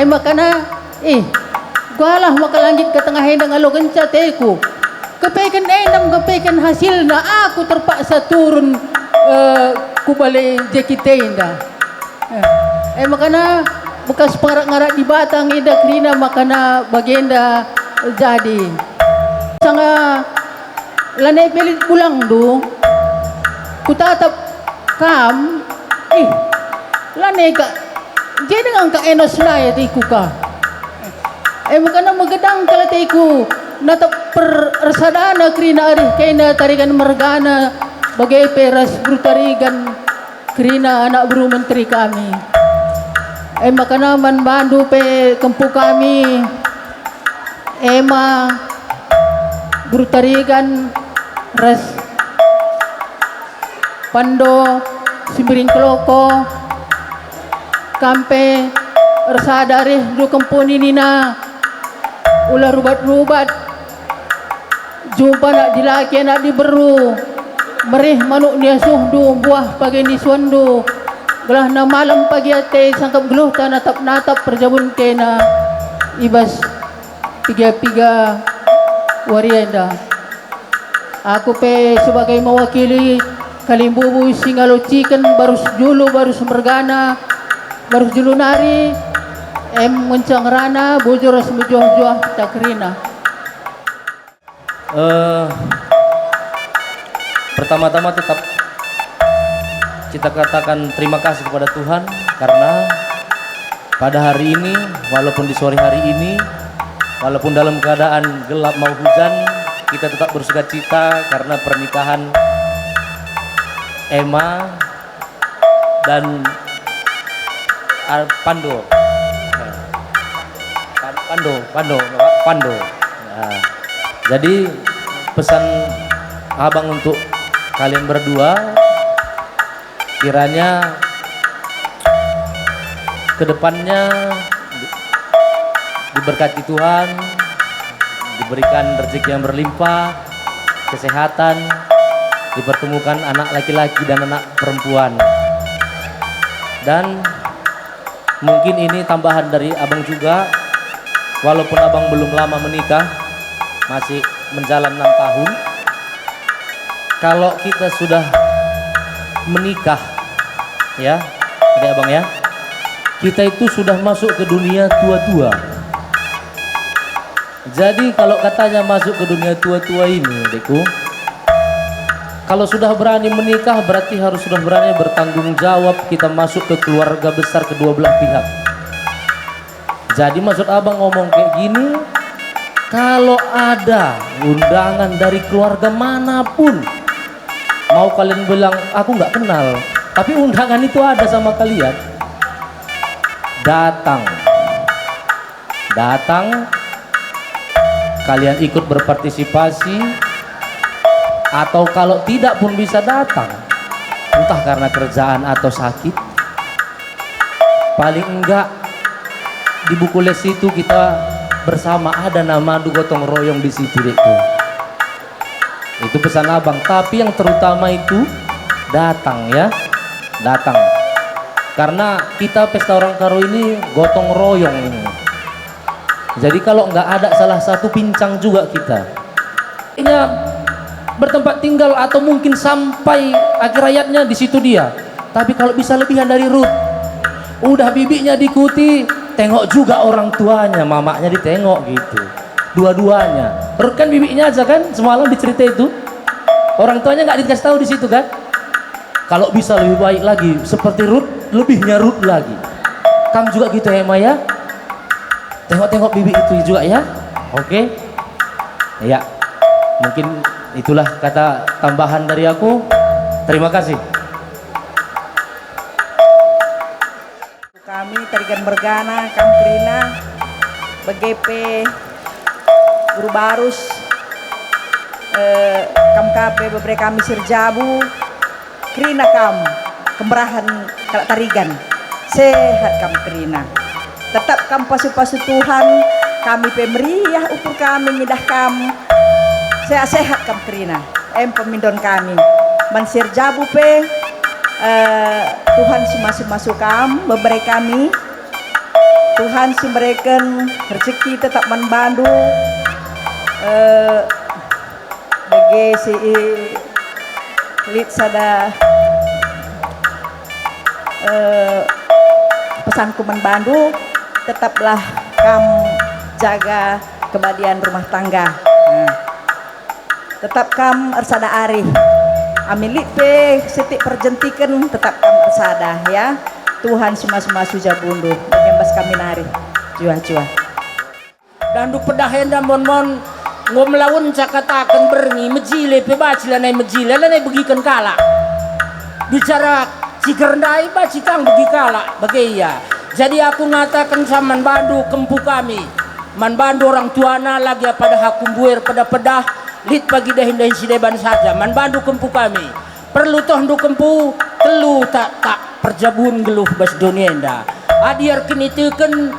makana gualah maka langit ke tengah hendang ngalau kenca teku kepekan endam kepekan hasil na aku terpaksa turun ku balik jekitenda makana bekas pengarak-ngarak di Batang indah kerina makana bagenda jadi sanga lanai pelit pulang du ku tatap kam lanai ka jadi dengan ka enos na ya tiku ka makana magedang kala tiku natap persadana kerina ari kena tarigan mergana bagai peras brutarigan kerina anak buru menteri kami makana man bandu pe kempu kami ema guru tarigan ras pando simbiring keloko kampe resadari du kempu nina ulah rubat-rubat jumpa nak dilaki nak diberu merih manuk niasuh du buah pagi ni suandu gelah na malam pagi ate sangkap geluh ta natap-natap perjabun kena ibas piga-piga warienda aku pe sebagai mewakili kalimbubu singalo chicken barus julu barus mergana barus julu nari mencang rana bojoros mejoh-joh takrina pertama-tama tetap kita katakan terima kasih kepada Tuhan karena pada hari ini walaupun di sore hari ini walaupun dalam keadaan gelap mau hujan kita tetap bersukacita karena pernikahan Emma dan Pando. Nah, jadi pesan abang untuk kalian berdua kiranya kedepannya diberkati Tuhan, diberikan rezeki yang berlimpah, kesehatan, dipertemukan anak laki-laki dan anak perempuan. Dan mungkin ini tambahan dari abang juga, walaupun abang belum lama menikah, masih menjalan 6 tahun. Kalau kita sudah menikah, ya, adik abang ya, kita itu sudah masuk ke dunia tua-tua. Jadi kalau katanya masuk ke dunia tua-tua ini, adikku, kalau sudah berani menikah berarti harus sudah berani bertanggung jawab. Kita masuk ke keluarga besar kedua belah pihak. Jadi maksud abang ngomong kayak gini, kalau ada undangan dari keluarga manapun, mau kalian bilang aku nggak kenal, tapi undangan itu ada sama kalian, datang, kalian ikut berpartisipasi, atau kalau tidak pun bisa datang, entah karena kerjaan atau sakit, paling enggak di buku les itu kita bersama ada nama gotong royong di situ itu. Itu pesan abang, tapi yang terutama itu datang ya, datang. Karena kita pesta orang karo ini gotong royong ini. Jadi kalau nggak ada salah satu pincang juga kita. Ini bertempat tinggal atau mungkin sampai akhir hayatnya di situ dia. Tapi kalau bisa lebihan dari Ruth, udah bibinya diikuti, tengok juga orang tuanya, mamanya ditengok gitu. Dua-duanya. Ruth kan bibinya aja kan semalam dicerita itu. Orang tuanya nggak dikasih tahu di situ kan. Kalau bisa lebih baik lagi seperti Ruth, lebihnya Ruth lagi. Kamu juga gitu ya Maya. Tengok-tengok bibi itu juga ya. Oke. Ya. Mungkin itulah kata tambahan dari aku. Terima kasih. Kami Tarigan Mergana, Kamkrina, BGP, Guru Barus, KMKP, beberapa kami Sirjabu, Krina Kam, Kemerahan Kalak Tarigan, sehat Kamkrina. Tetap kam pasu-pasu Tuhan, kami pemeriah ukur kami nyidah kam, sehat Kamkrina. Pemindon kami, Mansir Jabu pe, Tuhan si masuk kam, beberapa kami, Tuhan si memberikan rezeki tetap membantu, bagi si Lit sada pesanku membantu, tetaplah kamu jaga kebahagiaan rumah tangga. Tetap kamu ersada arif. Amilit pe setik perjentikan tetap kamu ersada ya. Tuhan semua sujabundu. Bagian bas kami nari. Jua. Dan du pedahenda mon ngom lawan cakatakan berngi mejile pe baci lanai mejile lanai begikan kala. Bicara cikerdai ba cikang begi kala bagaya. Jadi aku ngatakan sama Manbandu kempu kami. Manbandu orang tuana lagi pada hakum buer pada pedah lit pagi dahin sideban saja. Manbandu kempu kami. Perlu toh ndu kempu telu tak perjabun geluh bas donienda. Adiar kenitukan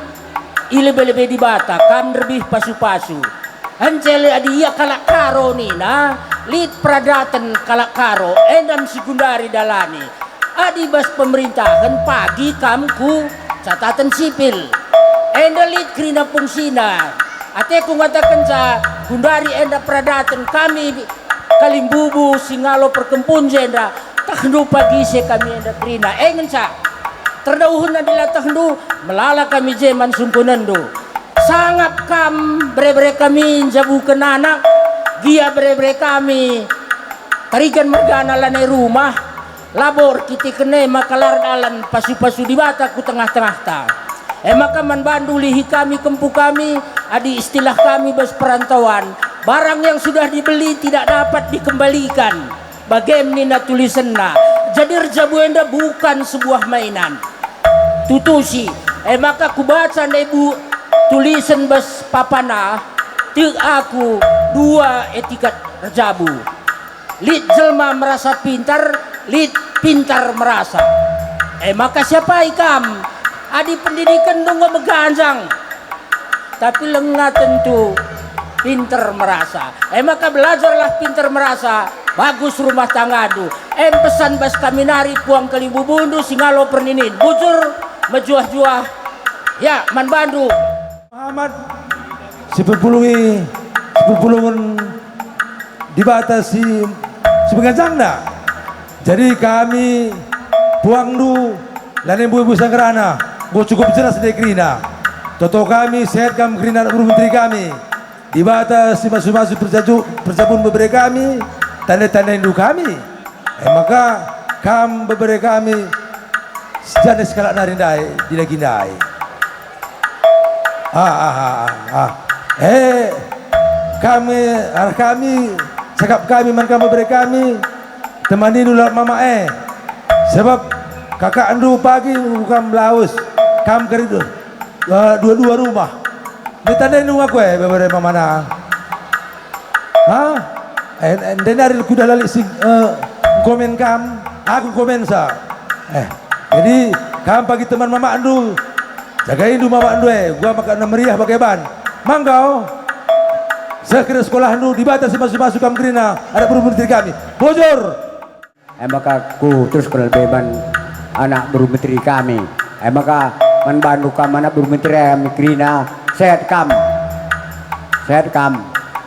ilebe-lebe di bata kam lebih pasu-pasu. Hancele adia kalak karo nina lit pradatan kalak karo endam sekundari dalani. Adi bas pemerintahan pagi kamku catatan sipil endalit krina fungsina ate ku ngatakan sa gundari enda pradatan kami kalimbubu singalo perkempun jenda tahdu pagi se kami enda krina engen sa terdauhun adalah tahdu melala kami jeman sumpunendo sangap kam bre kami jabukan anak gia bre kami Tarigan Mergana lanai rumah labor kita kene makalar dalan pasu-pasu di bata ku tengah-tengah ta. Maka Manbandu lihi kami kempu kami adi istilah kami bas perantauan barang yang sudah dibeli tidak dapat dikembalikan. Bagaimana tulisanna jadi Rjabuenda bukan sebuah mainan. Tutusi maka ku baca ibu tulisan bas papana ti aku dua etikat Rjabu. Lit jelma merasa pintar, lit pintar merasa. Maka siapa ikam? Adi pendidikan nunggu meganjang. Tapi lengah tentu pintar merasa. Maka belajarlah pintar merasa. Bagus rumah tanggadu. Pesan bas kami nari puang kalibubundu singalo perninin. Bujur mejuah-juah. Ya Manbandu. Muhammad sepupulungan dibatasi sebagai jadi kami puang du dan ibu-ibu sanggerana bu cukup jelas dari Krina toto kami sehat kami Krina guru menteri kami dibatasi masuk-masuk perjabun beberapa kami tanda-tanda induk kami maka kam beberapa kami sejenis kalak narindai dilagindai kami cakap kami man kamu beri kami temani dulu mama sebab kakak andu pagi bukan belaus kam keridu dua rumah ditandai nung aku beberapa mama na dan dari kuda lali sing komen kam aku komen sa jadi kam pagi teman mama andu jagain du mama andu gua makan meriah pakai ban manggau sekira sekolah nu dibatasi masuk-masuk kam Krina ada guru menteri kami bojor maka ku terus kelbeban anak guru menteri kami maka Manbandu kam anak guru menteri kami Krina sehat kam.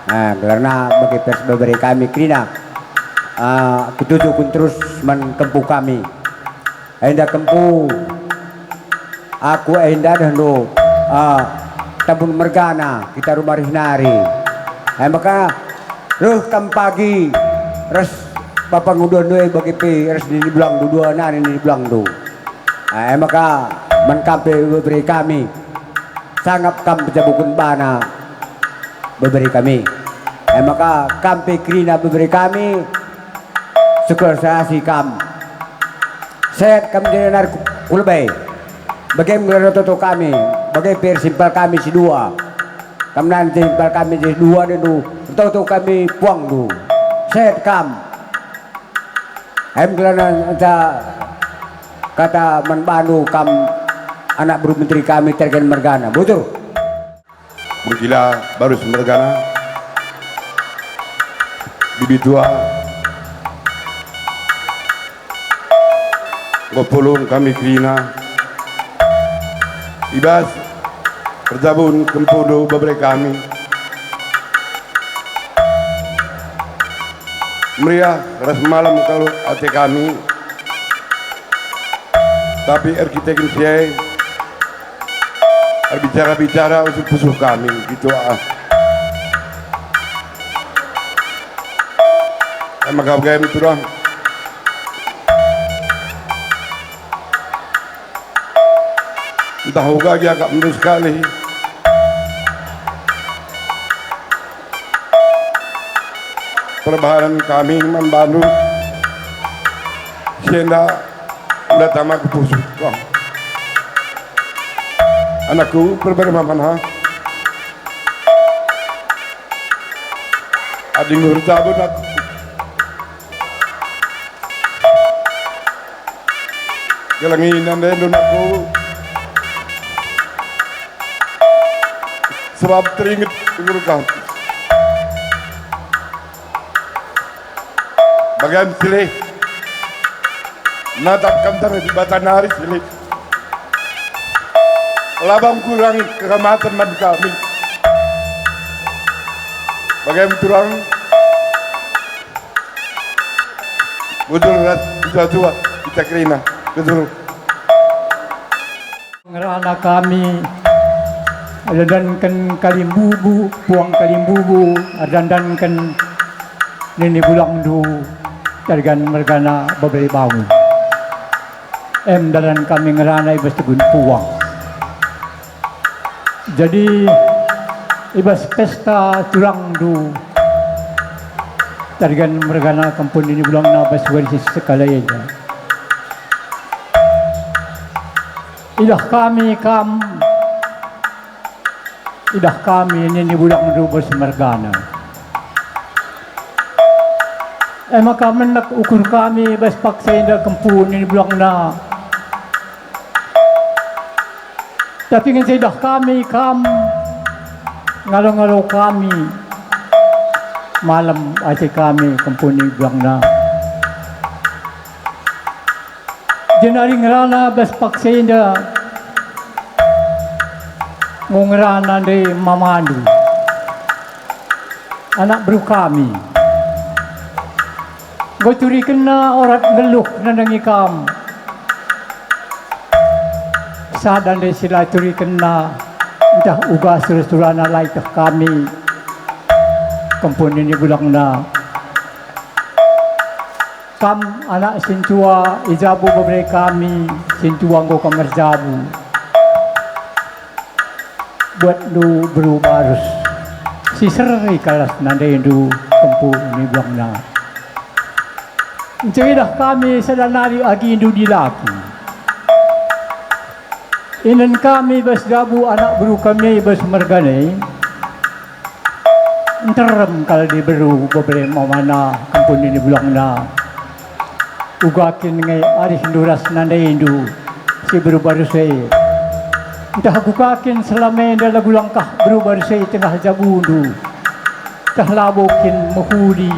Nah, karena bagi pers beberi kami krina ketutukun terus menkempu kami. Enda kempu aku enda dahulu tabun mergana kita rumah nari. Maka ruh kam pagi res bapak ngudon doi bagi pi res di belang dua nani di belang du. Maka menkampe beberi kami sangat kam pecabukun bana beberi kami. Maka kampe krina beberi kami syukur sasi kam sehat kami jenar kulbay bagaimana toto kami bagaimana simpel kami si dua kami nanti simpel kami si dua dan toto kami puang du sehat kam kelana kata menbandu kam anak buru menteri kami tergen mergana betul Bergila baru mergana bibi tua Gopulung kami krina ibas perjabun kempudu beberapa kami meriah ras malam kalau hati kami tapi arkitek siai bicara-bicara untuk pusuh kami gitu maka bagaimana turang entah juga dia agak menurut sekali perbahanan kami membantu sehingga udah tamat kepusuh anakku berbeda mana adik ngurtabun aku gelanginan dan aku sebab teringat guru kau bagian silih natapkan tanah di bata nari silih labang kurang kehormatan man kami bagaimana turang betul tua kita kerina betul ngerana kami dandankan kalimbubu puang kalimbubu dandankan nini bulang du jargan mergana babay bangun dalan kami ngerana ibas tegun puang jadi ibas pesta tulang du jargan mergana kampung ini bulang na bas warisi sekalaya idah kami ini bulang rubos mergana maka menak ukur kami bas paksa indah kempun ini bulang na tapi kan saya dah kami ngalau-ngalau kami malam aja kami kempun ini bulang na jenari ngerana bas paksa indah ngerana dari mamandu anak bro kami gue curi kena orang ngeluh nandangi kam sadan dari sila curi kena entah uga surah-surah nalai ke kami kampun ini bulang na kam anak sintua ijabu beberapa kami sintua go kamar jabu buat du berubarus si seri kalas nandai du kempu ini buang na jadi dah kami sedanari agi indu dilaki inan kami bas gabu anak beru kami bas mergane enterem kalau di beru beberapa mana kampung ini buang na ugakin ngai arih duras nandai indu si berubarus entah aku kakin selama dalam langkah berubah saya tengah jabundu tah labokin mahudi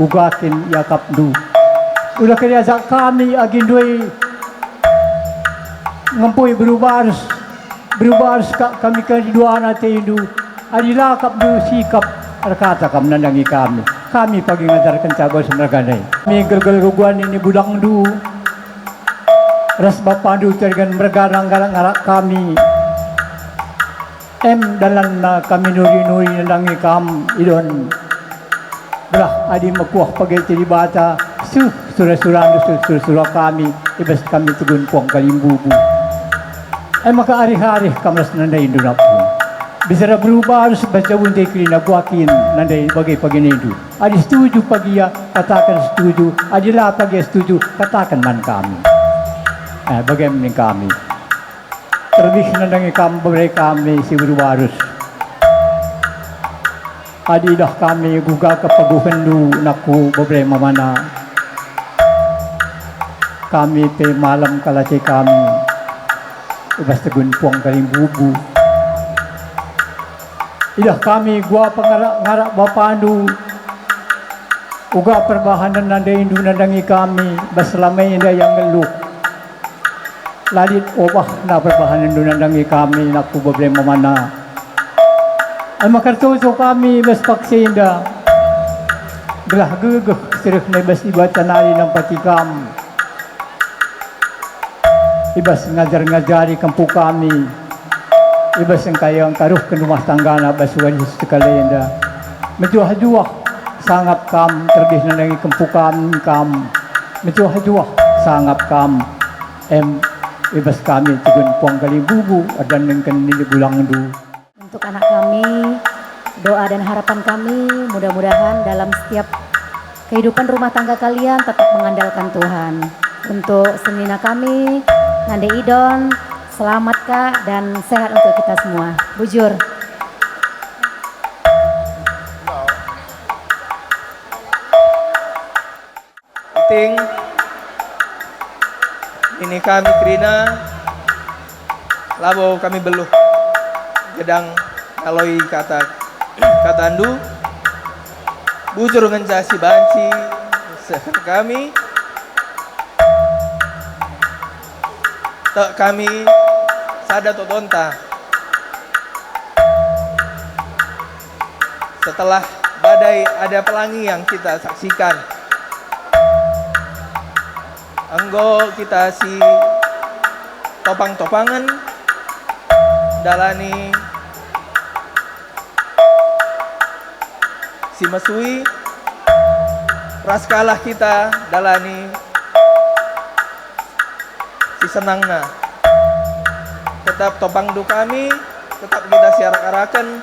ugakin yakap du ulah kaya kami agin doi ngempoi berubah berubah kami kedua nanti itu adalah kap sikap kata kami nandangi kami pagi ngajarkan cabang semerganai kami gel-gel ini budang du ras bapandu tergan mergarang-garang ngarak kami dalam kami nuri-nuri nandangi idon belah adi mekuah pagi jadi bata surah kami ibas kami tegun puang kalimbubu maka hari-hari kami nandai indunap pun bisa berubah harus baca buntai krina buakin nandai bagai pagi itu adi setuju pagi ya katakan setuju adilah pagi setuju katakan man kami bagaimana kami terlebih nandangi kami berai kami si berubah harus adilah kami gugah kepaguhan du naku berai mana kami pe malam kalasi kami ibas tegun puang kaling bubu idah kami gua pengarak-ngarak bapandu uga perbahanan nandai indu nandangi kami bas selamai indah yang ngeluh lalit obah na perbahanan indu nandangi kami naku beberapa mana makartuso kami bas paksi indah gelah gegeh sirih na bas ibatan nari ng patikam ibas ngajar-ngajari kampu kami ibas yang kayang karuh ke rumah tangga na basuhan Yesus kalayanda mejuah-juah sangap kam tergih nandangi kampu kam mejuah-juah sangap kam ibas kami tugun puang kalibubu adan ng kanili bulang du. Untuk anak kami doa dan harapan kami mudah-mudahan dalam setiap kehidupan rumah tangga kalian tetap mengandalkan Tuhan. Untuk senina kami Nande Idon, selamat Kak dan sehat untuk kita semua. Bujur. Penting ini kami Krina labo kami beluh gedang aloi kata andu bujur ngencasi banci sehat kami tak kami sada totonta setelah badai ada pelangi yang kita saksikan anggo kita si topang-topangan dalani si mesui raskalah kita dalani si senangna tetap topang du kami tetap kita siarak-arakan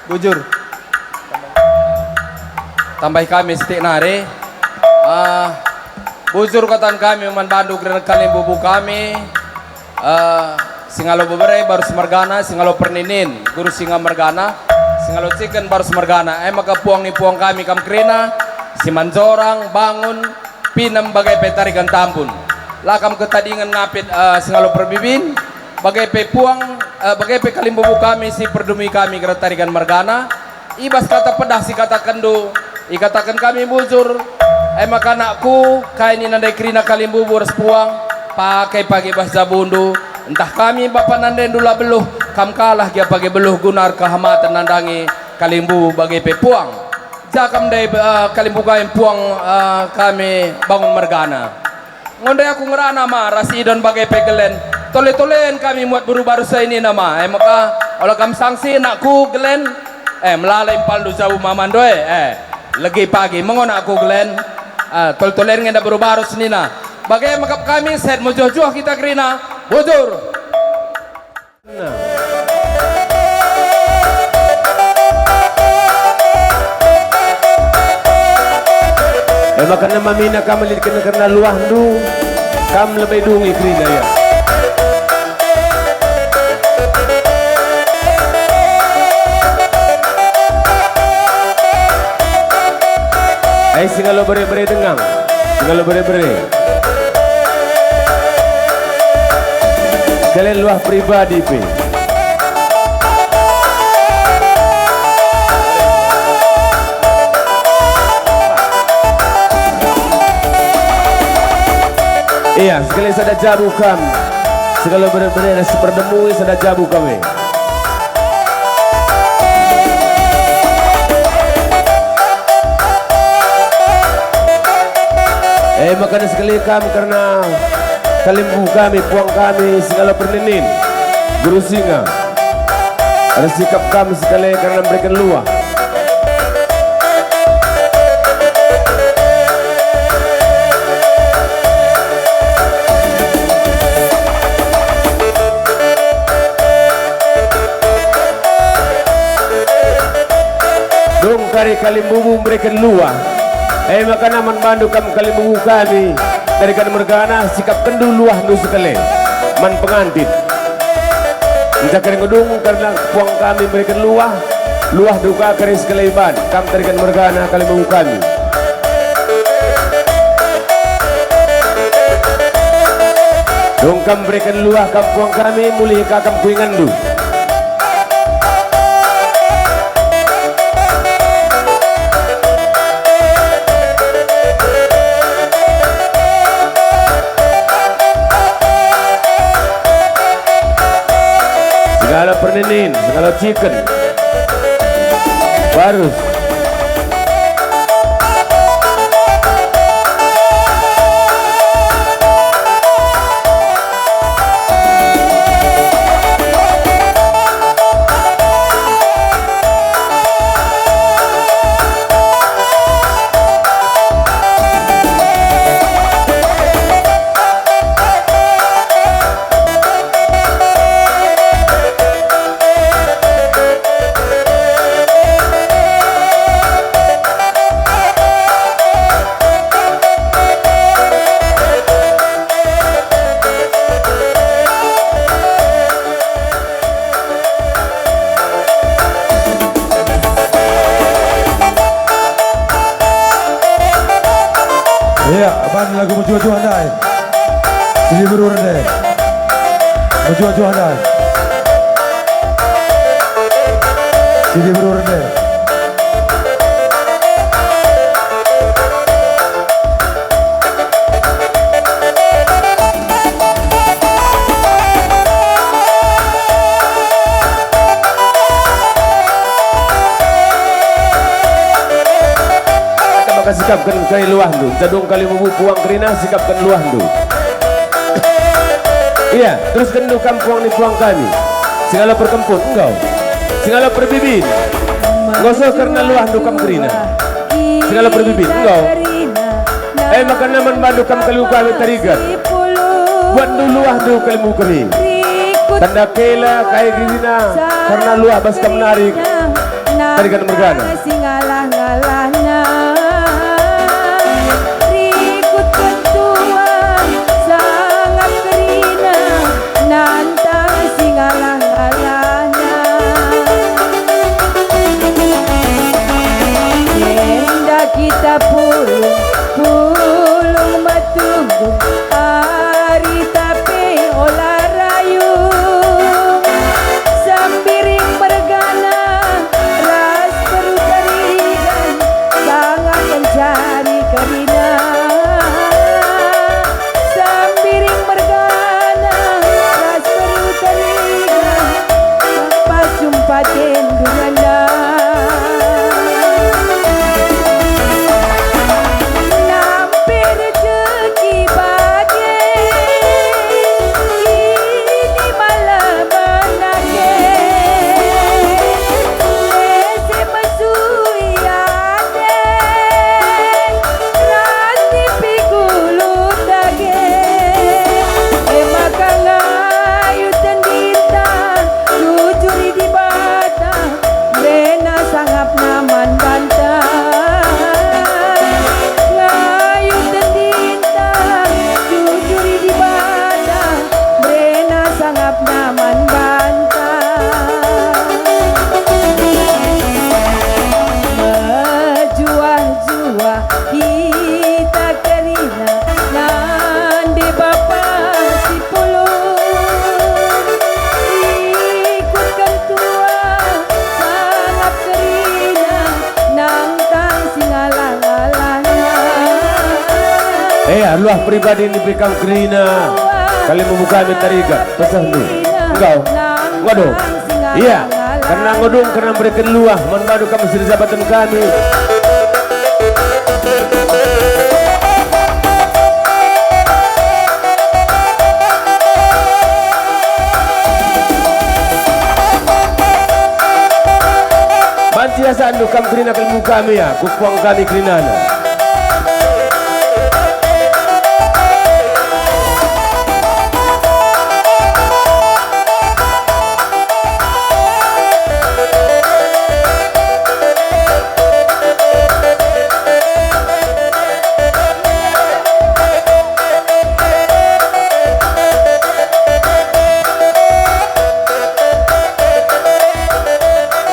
bujur tambah kami setik nare bujur katan kami man bandu kalim bubu kami singalo beberai baru semergana singalo perninin guru singa mergana singalo chicken baru semergana maka puang ni puang kami kam krina si manjorang bangun pinam bagai petarikan tampun lakam ketadingan ngapit singalo perbibin bagai pe puang bagai pe kalim bubu kami si perdumi kami keretarikan mergana ibas kata pedah si kata kendu ikatakan kami bujur maka anakku kaini nandai krina kalim bubu res puang pakai pagi bahasa bundu entah kami bapak nandai dula beluh kam kalah dia pakai beluh gunar kehamatan nandangi kalim bubu bagai pe puang jakam dai kalim bubu kami puang kami bangun mergana ngondai aku ngerana ma rasidon bagai pegelen tole-tolen kami muat baru-baru saya ini nama maka olah kam sanksi nakku gelen melalai paldu jauh mamandoe lagi pagi mengon aku gelen tole-tolen ngenda baru-baru senina bagai makap kami set mujuh-juh kita krina bujur maka nama mina kamu karena luah du kamu lebih dungi krina ya singalo bere-bere dengang singalo bere-bere kalian luah pribadi pe iya sekali sada jarukan segala benar-benar seperdemui sada jabu kami. Makanya sekali kami karena kalimbu kami, puang kami, segala perninin, guru singa. Ada sikap kami sekali karena memberikan luah. Dong kari kalimbu memberikan luah. Maka naman bandu kam kalimbu kami dari kan mergana sikap kendu luah nu sekali man pengantin. Minta kering gedung karena puang kami memberikan luah duka kari sekali ban kam dari kan mergana kalimbu kami. Dong kam berikan luah kam puang kami mulih kakam kuingandu. Segala perninin, segala chicken barus. Iya, apaan lagu Maju Handai? Sini beruran deh. Maju Handai. Sini beruran deh. Sikapkan kali luah du, jadung kali mubu puang kerina sikapkan luah du. Iya, terus kendu kampuang ni puang kami. Segala perkemput engkau, segala perbibin. Ngosok karena luah du kam kerina. Segala perbibin engkau. Makan naman bandu kam kali kami tarigan. Buat du luah du kali mu kami. Tanda kela kaya kerina karena luah bas kam narik. Tarigan mergana. Kita pulung matunggu hari tapi olah rayu sambiring bergana ras perutarigan sangat mencari kerina sambiring bergana ras perutarigan pas jumpa tendurana. Luah pribadi diberikan kerina Kalimu kami tariga pesan dulu. Engkau. Waduh. Iya. Karena ngodong karena berikan luah menmadu kami sirjabatan kami. Bantiasa andu kam krina kalimu kami ya, kukuang kami krinana.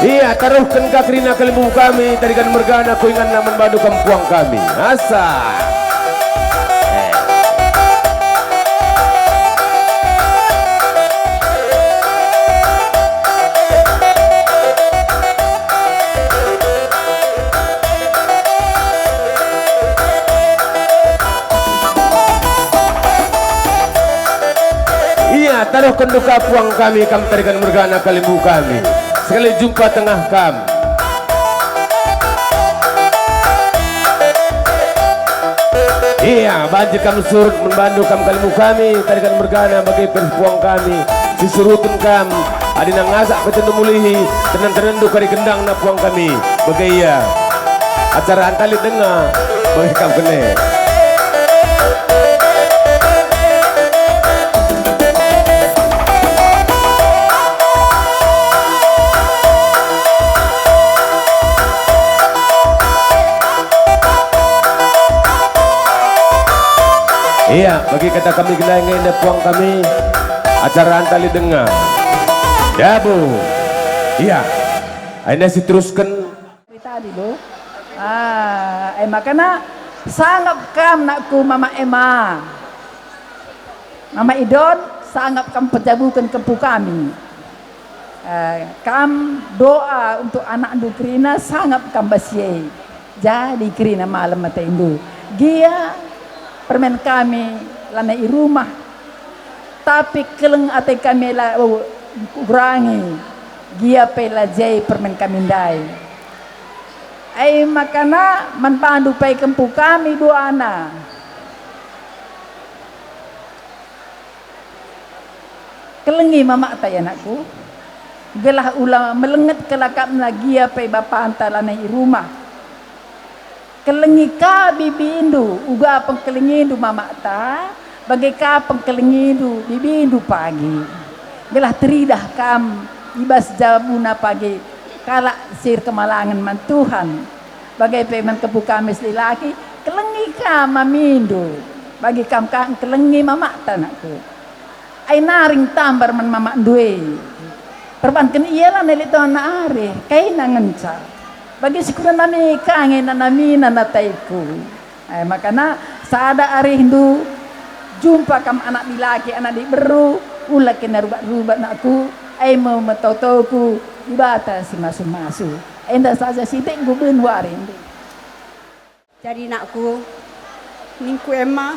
Iya, taruhkan kakrina kalimu kami, tarikan mergana kuingan naman badu kampuang kami. Asa. Iya, taruhkan duka puang kami, kam tarikan mergana kalimu kami. Sekali jumpa tengah kami. Iya, banjir kami surut membantu kalimu kami, tarikan mergana bagi perempuan kami. Disurutun kami, adina ngasak petenu mulihi, tenan-tenendu kari kendang na puang kami. Bagi iya, acara antali dengar, bagi kami kene. Iya, bagi kata kami kenangan puang kami acara antali dengar. Ya bu, iya. Aina si teruskan. Tadi lo, makanya sanggap kam nakku mama Emma, mama Idon sanggap kam pejabukan kempu kami. Kam doa untuk anak andu Krina sanggap kam basyai. Jadi Krina malam mata indu. Gia permen kami lana i rumah tapi keleng ate kami la kurangi gia pela jai permen kami ndai ai makana man pandu pai kempu kami dua ana kelengi mama tay anakku gelah ulah melenget kelakap na gia pai bapa anta lana i rumah kelengi ka bibindu uga pengkelengindu mama ta bagai ka pengkelengindu bibindu pagi belah teridah kam ibas jabuna pagi kala sir kemalangan man Tuhan bagai peman kebu kami laki kelengi ka mamindu bagi kam ka kelengi mama ta nakku ai naring tambar man mama duwe perbankan iyalah nelito na are kay nangenca bagi sikuran nami kangen nami nanataiku. Makana saada ari Hindu jumpa kam anak laki anak di beru ulah kena rubat nakku ai mau metotoku ibata si masu-masu. Enda saja sidik gubun warin. Jadi nakku ningku Emma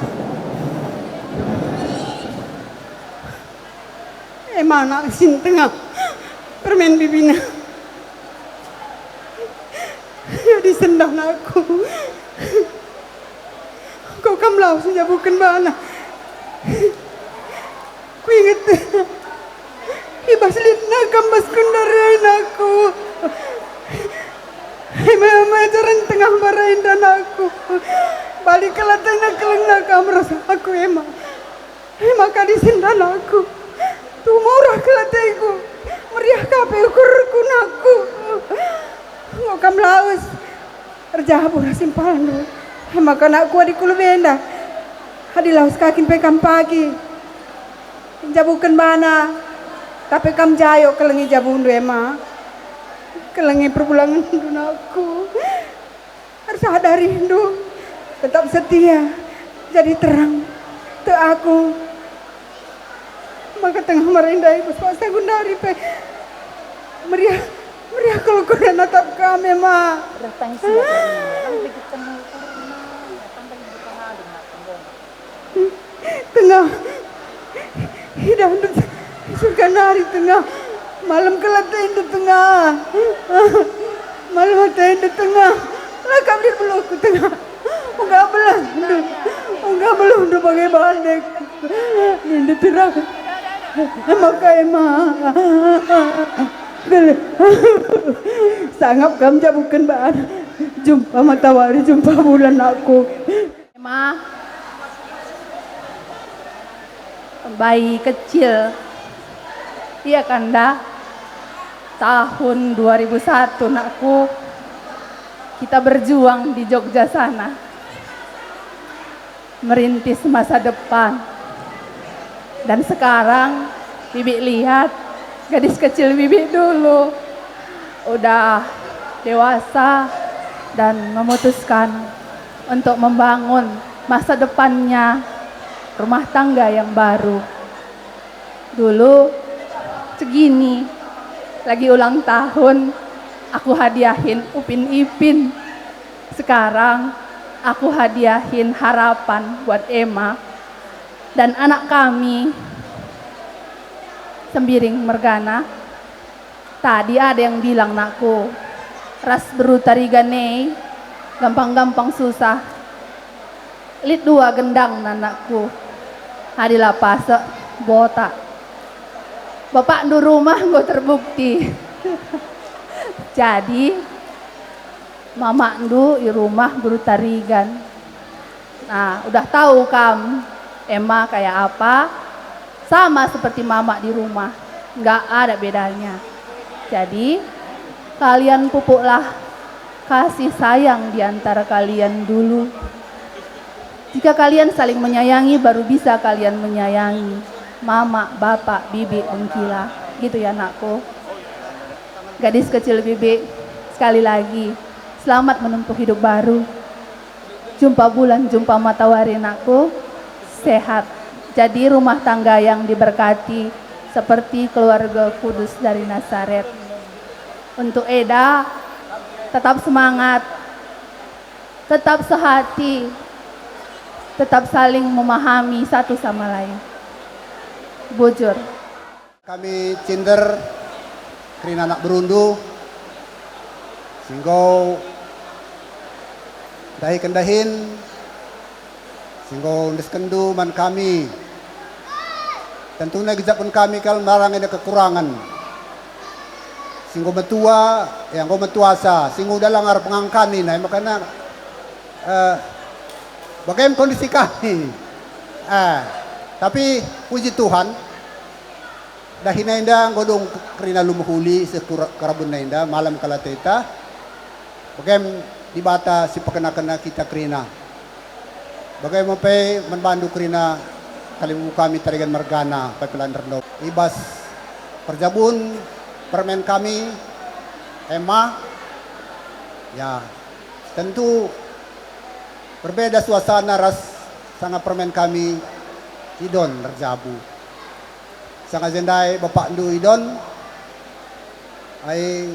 nak sin tengah permen bibina. Disendah aku. Kau kamlau saja bukan bana. Ku ingat ibas litna kambas kundarain aku. Mama jaran tengah barain dan aku. Balik kelatanya kelengna kamras aku Emma. Maka disendah aku. Tu murah kelataiku. Meriah kape ukur naku. Ngokam laus terjabu rasimpan lu maka nak kuat di kulubenda hadi laus kakin pekam pagi jabukan bana tapi kam jayo kelengi jabundu Emma kelengi perbulangan hindu aku harus sadari hindu tetap setia jadi terang te aku maka tengah merindai puspa sagundari pe meriah kalau kau natap kami ma. Hidah surga nari tengah malam kelatain di tengah malam hatain di tengah lah kami belum ke tengah enggak belum udah pakai bandek ini terang maka emang sangat kamu bukan bahan jumpa matahari jumpa bulan aku Emang bayi kecil iya kanda tahun 2001 nakku kita berjuang di Jogja sana merintis masa depan dan sekarang Bibi lihat gadis kecil Bibi dulu udah dewasa dan memutuskan untuk membangun masa depannya rumah tangga yang baru. Dulu segini lagi ulang tahun aku hadiahin Upin Ipin. Sekarang aku hadiahin harapan buat Emma dan anak kami Sembiring Mergana. Tadi ada yang bilang nakku ras berutarigane gampang-gampang susah. Lit dua gendang nanakku. Hadilah pase botak. Bapak di rumah gue terbukti. Jadi mama ndu di rumah berutarigan. Nah, udah tahu kam Emma kayak apa? Sama seperti mama di rumah. Nggak ada bedanya. Jadi kalian pupuklah kasih sayang di antara kalian dulu. Jika kalian saling menyayangi baru bisa kalian menyayangi mama, bapak, bibi, ongkila. Gitu ya anakku. Gadis kecil bibi, sekali lagi selamat menempuh hidup baru. Jumpa bulan, jumpa matahari anakku. Sehat. Jadi rumah tangga yang diberkati seperti keluarga kudus dari Nazaret. Untuk Eda, tetap semangat, tetap sehati, tetap saling memahami satu sama lain. Bujur. Kami cinder Krina anak berundu, singgo dahi kendahin, singgo neskendu man kami. Tentunya gejapun kami kalau marang ada kekurangan. Singgo metua, yang go metuasa, singgo dalang arep pengangkanin, nah makanya bagaimana kondisi kami. Tapi puji Tuhan, dahina indah godong Krina lumuhuli sekarabun na indah malam kalateta. Bagaimana dibata si pekena-kena kita Krina. Bagaimana pe membantu Krina kalimu kami tarigan Mergana papilan Rendo. Ibas perjabun permen kami Emma. Ya, tentu berbeda suasana ras sangat permen kami Idon Rjabu. Sangat jendai Bapak Ndu Idon ay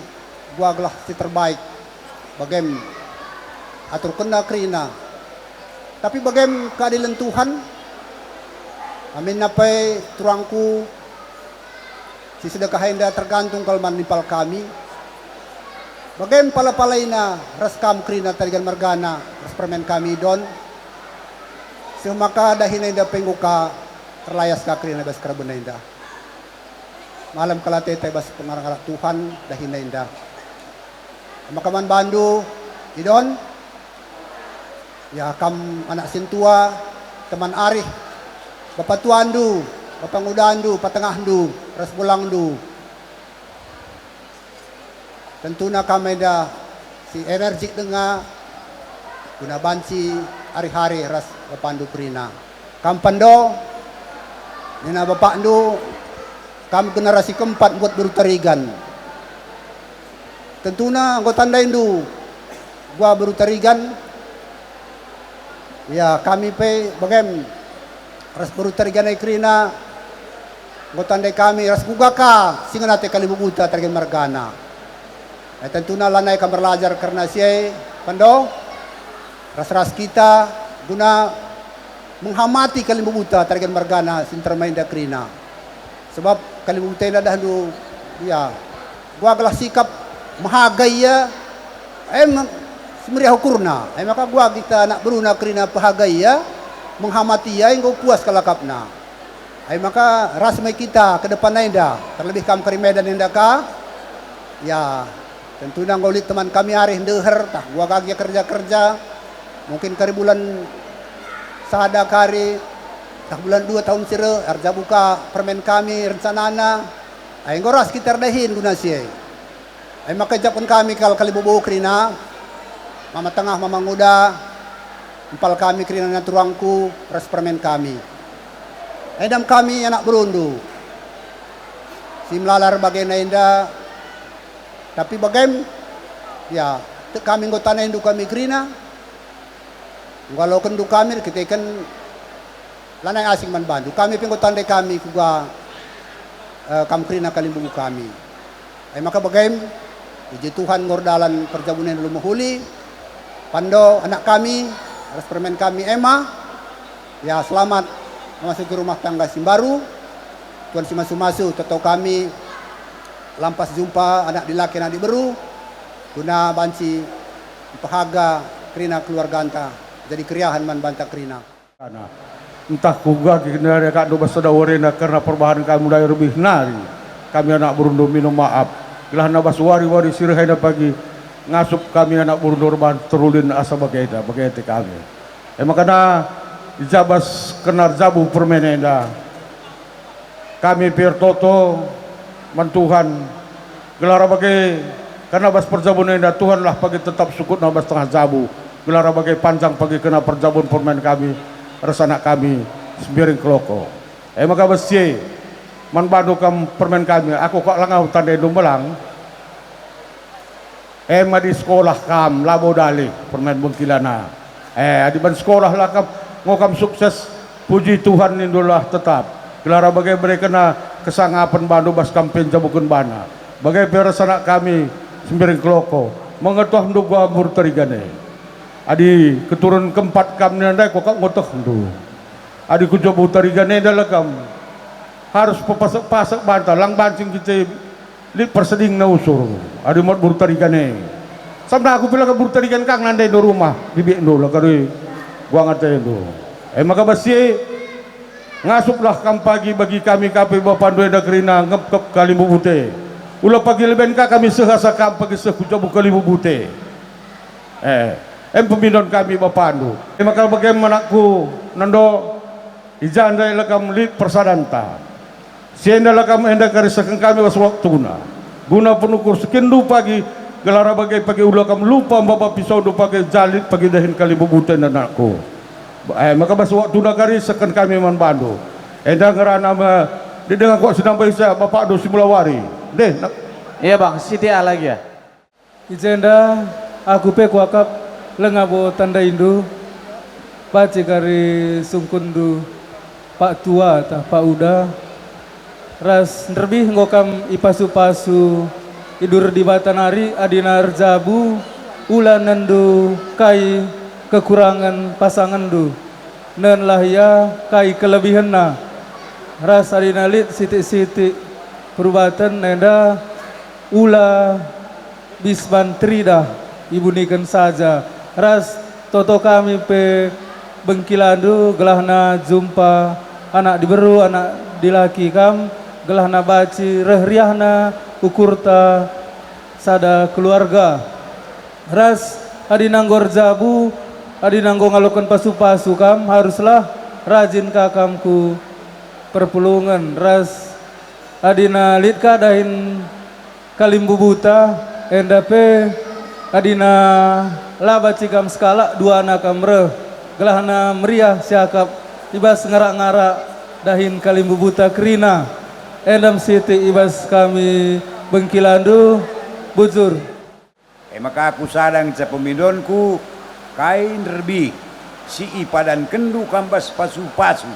buaglah si terbaik bagem atur kena Krina. Tapi bagem keadilan Tuhan amin napai turangku si sedekah indah tergantung kalau manipal kami. Bagem pala-palay na ras kam Krina tarigan Mergana ras permen kami Idon. Sumaka dahin indah penguka terlayas ka Krina bas karabun na indah. Malam kalatete bas pengarang-arang Tuhan dahin indah. Makaman bandu Idon. Ya kam anak sintua teman arih bapak tuandu, bapak ngudandu, patengahdu, ras bulangdu. Tentunya kami dah si energik dengar guna banci hari-hari ras bapak ndu Krina. Kampando nina bapak ndu kami generasi keempat buat berutarigan. Tentunya anggota ndu gua berutarigan. Ya kami pe bagem ras berutarigan ay Krina. Anggota kami ras gugaka singa nate kalibubuta tarigan Mergana. Tentunya lanai kami belajar karena siya pando ras-ras kita guna menghamati kalibubuta tarigan Mergana sintermain da Krina. sebab kalimu tenda dah dulu ya gua gelah sikap mahagaya semeriah ukurna maka gua kita nak beruna kerina pahagaya menghamati ya engkau puas kalakapna maka rasmai kita ke depan enda terlebih kam kari Medan enda ka ya tentu nang golit teman kami arih deher tah gua kaki kerja mungkin kari bulan sada kari tah bulan 2 tahun sire arja buka permen kami rencanana ngoras kita dahin guna siai maka japun kami kali bobo krina mama tengah mama muda empal kami krina turangku ras permen kami edam kami anak berundu si melalar bagaimana indah tapi bagaimana ya kami anggota indu kami krina kalau kendu kami kita kan lanai asing man bantu kami penggotandai kami juga kam krina kalimbugu kami maka bagaimana puji Tuhan ngordalan perjabunan dulu mahuli pando anak kami ras permen kami Emma ya selamat memasuki rumah tangga Simbaru Tuhan si masu tetau kami lampas jumpa anak dilaki anak diberu guna banci pahaga krina keluarga anta jadi kriahan man banta krina entah kuga kena kak do basaudara karena perubahan kami mulai lebih nari kami anak berundur minum maaf gelah nabas wari sirahina pagi ngasup kami anak berundur ban terulin asa bagaida kami makanya ijabas kenar jabu permenenda kami pir toto mantuhan gelara bagai karena bas perjabun enda Tuhan lah pagi tetap sukut nabas tengah jabu gelara bagai panjang pagi kena perjabun permen kami resana kami sembiring keloko maka besi man bandu kam permen kami aku kok langau tanda dumbelang di sekolah kam labo dali permen bungkilana di ban sekolah lah kam ngokam sukses puji Tuhan indulah tetap gelara bagai mereka kena kesangapan bandu bas kampen jabukun bana bagai resana kami sembiring keloko mengetuah nduga murtarigane adi keturun keempat kam nandai kok ngotoh ndu adi kujobu tarigane dalakam harus pasak bantal lang bancing kita li perseding na usur adi mod bur tarigane samna aku pila ka bur tarigan kang nandai do rumah bibi ndo la kari gua ngate ndo maka basi ngasuplah kam pagi bagi kami kape bapak ndo da krina ngep kali bubute ulah pagi leben ka kami sehasa kam pagi seh kujobu kali bubute peminon kami bapandu maka bagaimana ku nando ijanda lakam lit persadanta sienda lakam enda karisakan kami was waktuna guna penukur sekindu pagi gelara bagai pagi ulah kam lupa bapak pisau do pagi jalit pagi dahin kali bubuten anakku maka bas waktuna karisakan kami man bandu enda ngerana di dengan kok sedang bisa bapak do simulawari deh iya bang Siti lagi ya ijanda aku pe kuakap lengabo tanda indu baci kari sungkundu pak tua tah pak uda ras nerbih ngokam ipasu-pasu idur di batanari adinar jabu ulan nendu kai kekurangan pasangan du nen lahya kai kelebihanna ras adinalit siti-siti perubatan nenda ula bisban trida ibu niken saja ras toto kami pe bengkilandu gelahna jumpa anak diberu anak dilaki kam gelahna baci rehriahna ukurta sada keluarga ras adi nanggor jabu adi nanggo ngalokan pasu-pasu kam haruslah rajin kakamku perpulungan ras adina litka dahin kalimbu buta endape adina laba cikam skala dua anak kamre gelahna meriah siakap ibas ngarak-ngarak dahin kalimbu buta krina endam siti ibas kami bengkilandu bujur maka aku sadang ca pemidonku kain derbi si ipadan kendu kambas pasu-pasu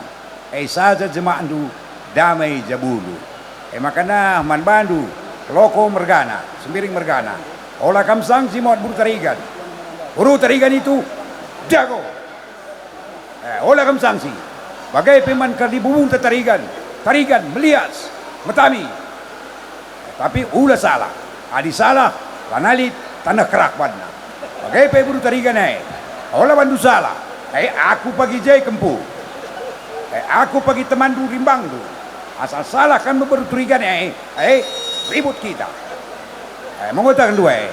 saja jemakndu damai jabulu makana man bandu loko mergana sembiring mergana olah kamsang si mod buru tarigan itu jago olah kamsang si bagai peman kali bubung tarigan melias Matami. Tapi ulah salah. Adi salah, lanali tanah kerak badna. Bagai pe buru tarigan olah bandu salah. Aku pagi jai kempu. Aku pagi teman du rimbang du. Asal salah kan baru tarigan ribut kita. Mengotak dua.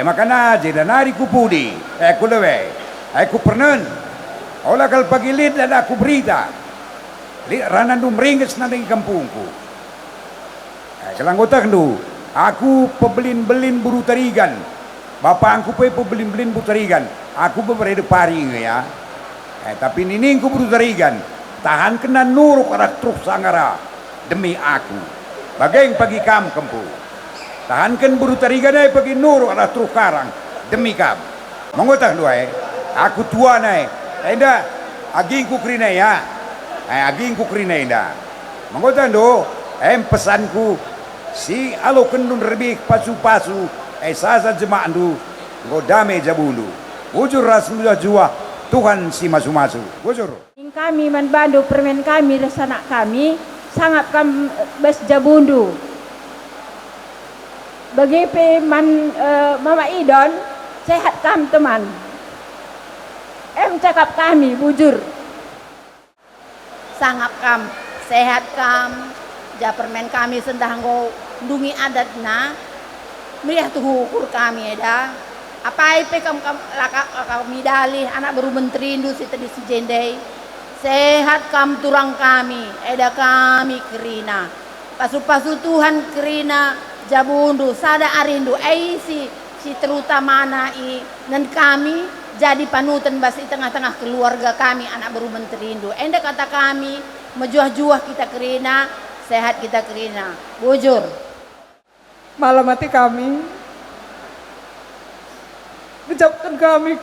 Makana jedanari kupudi. Aku lewe. Aku pernah. Olah kal pagi lid dan aku berita. Lid ranan du meringges nanti kampungku. Kalau ngotak du. Aku pebelin-belin buru tarigan. Bapak aku pebelin-belin buru tarigan. Aku beberapa pari ya. Tapi ini aku buru tarigan. Tahan kena nuruk arah truk sangara demi aku. Bagai pagi kamu kempu. Tahankan buru tarigan pagi nuruk arah truk karang demi kamu. Mengotak dua aku tua enda agingku krina ya. Agingku krina enda. Mengotak do pesanku si alo kendun lebih pasu-pasu sasa jemaandu godame jabulu. Bujur rasmullah jua Tuhan si masu-masu. Bujur. Kami manbandu permen kami resanak kami sangat kam bes jabundu. Bagi pe Mama Idon sehat kam teman. Cakap kami bujur. Sangat kam sehat kam. Ja permen kami sendanggo ndungi adatna. Melihat tuh ukur kami eda. Apa ipe kami dalih anak baru menteri indu si tadi si jendai. Sehat kam turang kami, eda kami kerina. Pasu-pasu Tuhan kerina jabundu sada arindu si terutama nai dan kami jadi panutan basi tengah-tengah keluarga kami anak baru menteri indu. Enda kata kami mejuah-juah kita kerina, sehat kita kerina. Bujur. Malam hati kami ucapkan kami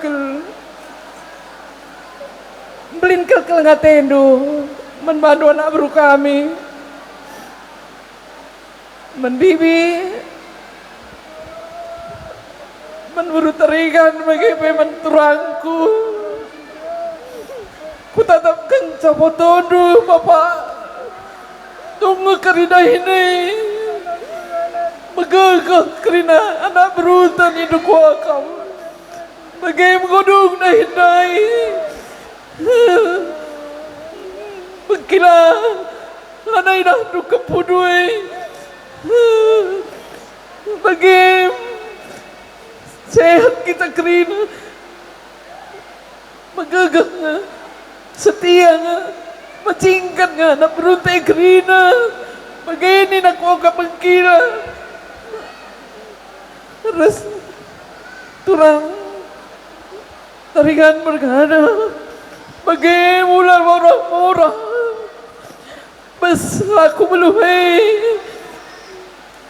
belin kel ngatendu menbandu anak baru kami mendibi menburu tarigan bagi menturangku ku tatapkan capotodu Bapak tunggu kerina ini megagah kerina anak berutan hidup wakam bagai menggodung naik-naik Begila lanai dah du kepudui bagi sehat kita kerina megagah setia macingkan nak beruntai kerina begini nak kuaka mengkira terus turang taringan bergana bagi mulai murah-murah bes aku meluhai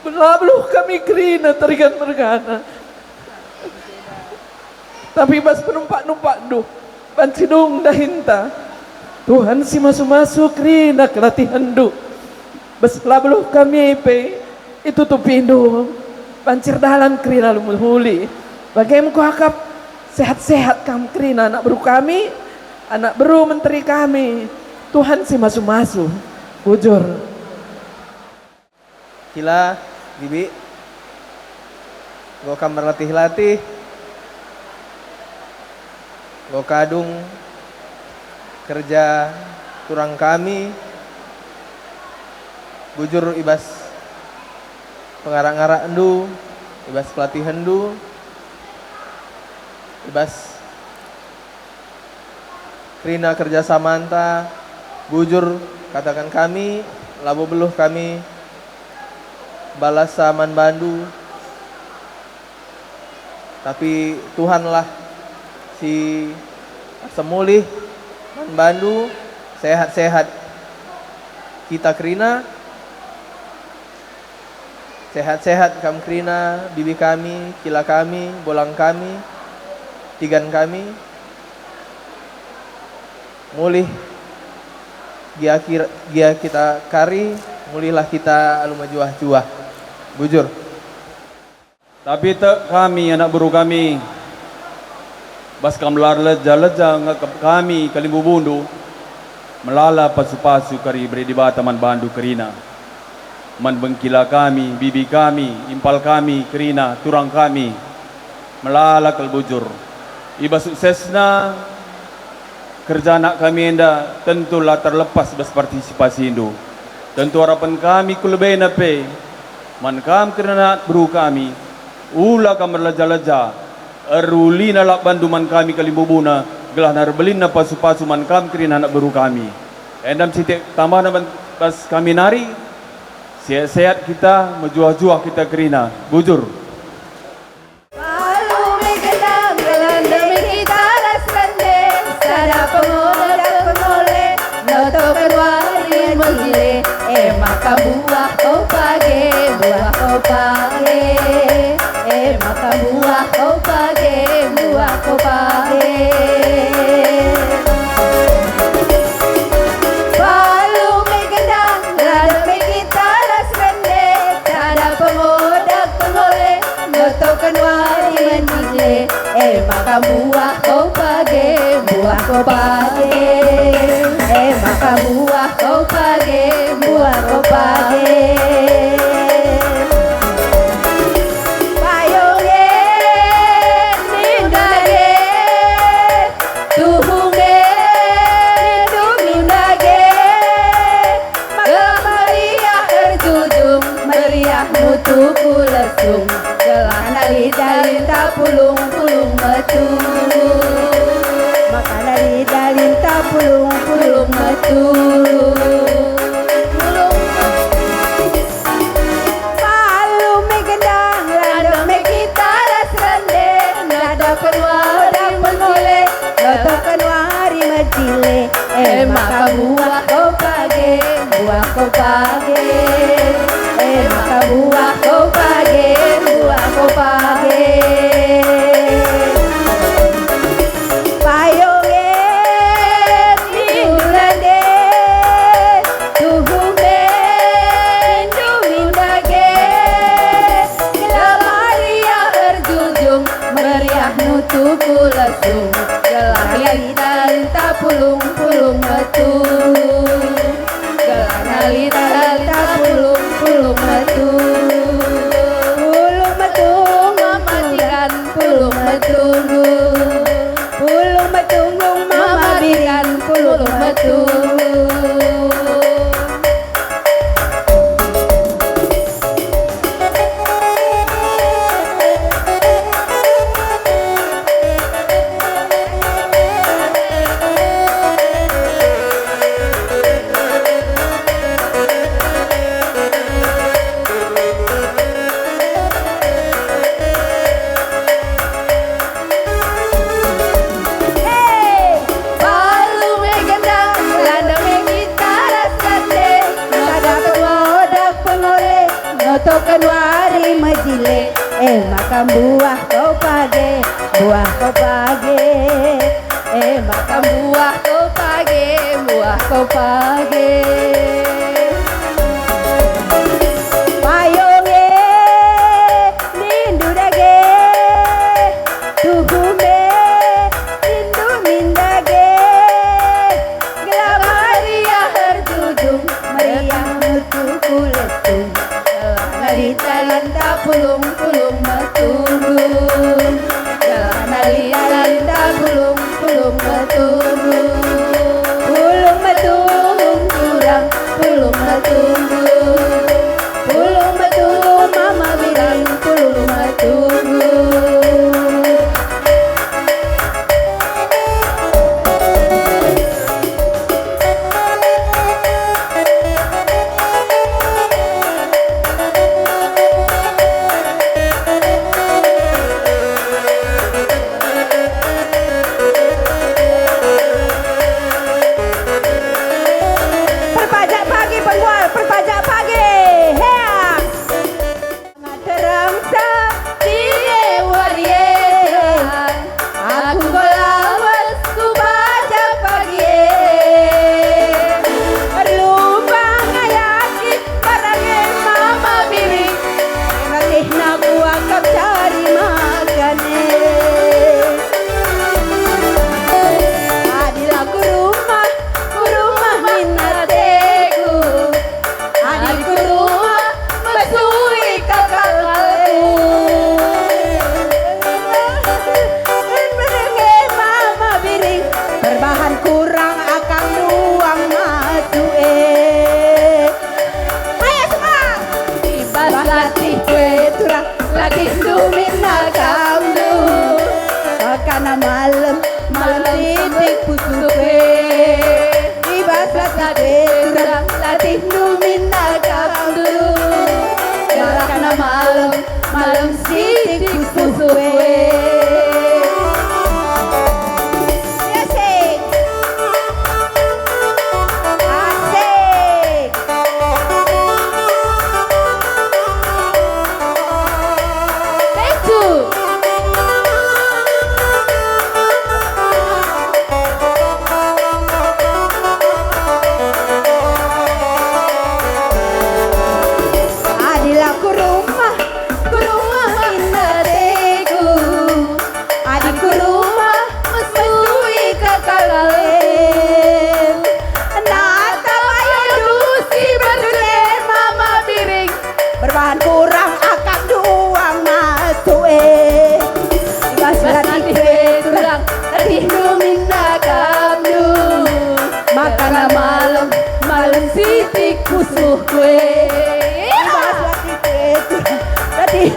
belabluh kami kerina taringan bergana tapi bas penumpak-numpak duh bancidung dahinta Tuhan si masuk-masuk kerina kelatihan duh bes labluh kami pe itu tu pindu pancir dalan kerina lumulhuli bagaimana ku hakap sehat-sehat kamu kerina anak baru kami anak baru menteri kami Tuhan si masuk-masuk bujur Kila bibi gua kamar latih-latih gua kadung kerja turang kami bujur ibas pengarang-arang endu ibas pelatihan endu ibas Rina kerja samanta bujur katakan kami labu beluh kami balas saman bandu tapi Tuhanlah si semulih man bandu sehat-sehat kita kerina sehat-sehat kam kerina bibi kami kila kami bolang kami tigan kami mulih gia kita kari mulihlah kita aluma juah-juah bujur tapi tak kami anak buru kami bas kamlar leja-leja ngakap kami kalimbu bundu melala pasu-pasu kari beri di bataman bandu kerina man bengkila kami, bibi kami, impal kami, kerina, turang kami, melala kelbujur. Iba suksesna kerja anak kami enda tentulah terlepas bas partisipasi Indo. Tentu harapan kami kulebay na pe, man kam kerana beru kami, ula kam berlaja-laja, eruli nalak banduman kami kalimbubuna, gelah narbelin na pasu-pasu man kam kerina anak beru kami. Endam sitik tambah na bas kami nari, sehat-sehat kita, menjuah-juah kita kerina, bujur. Maka buah kau page, buah kau page, maka buah kau page, buah kau page. Palu megendang, lada megitaras rende, tada pengodak pengole, notokan wari menile. Maka buah kau page, buah kau page, maka buah kau page, buah kau page. Payonge nindage, tuhunge nindage, maka meriah terjujung, meriah mutuku lesung, celana lidah pulung-pulung metu, maka lidah pulung-pulung metu. Maka buah kau page, buah kau page, maka buah kau page, buah kau page. Payonge nindulande, tuhunge nindumindage, gelamaria berjujung, meriah nutuku lesung, gelah lita pulung-pulung metu, gelana lita pulung-pulung metu, pulung metu mematikan pulung metunggu, pulung metunggu mematikan pulung metunggu. Tokan wari majile, maka buah kau page, buah kau page, maka buah kau page, buah kau page. Payonge lindu dage, tuhunge lindu mindage, gelamaria terjujung, meriah mutuku lesung, lita pulung-pulung metunggu, celana lita pulung-pulung metunggu, pulung metunggu kurang, pulung metunggu, pulung metunggu mama bilang pulung metunggu. latih dumina kamdu makana malam titik pusuke ibas latih latih dumina kamdu makana malam titik pusuke. Berbahan kurang akan duang masue ibas latih turang latih dumina kamdu makana malam titik pusuh kue ibas latih turang latih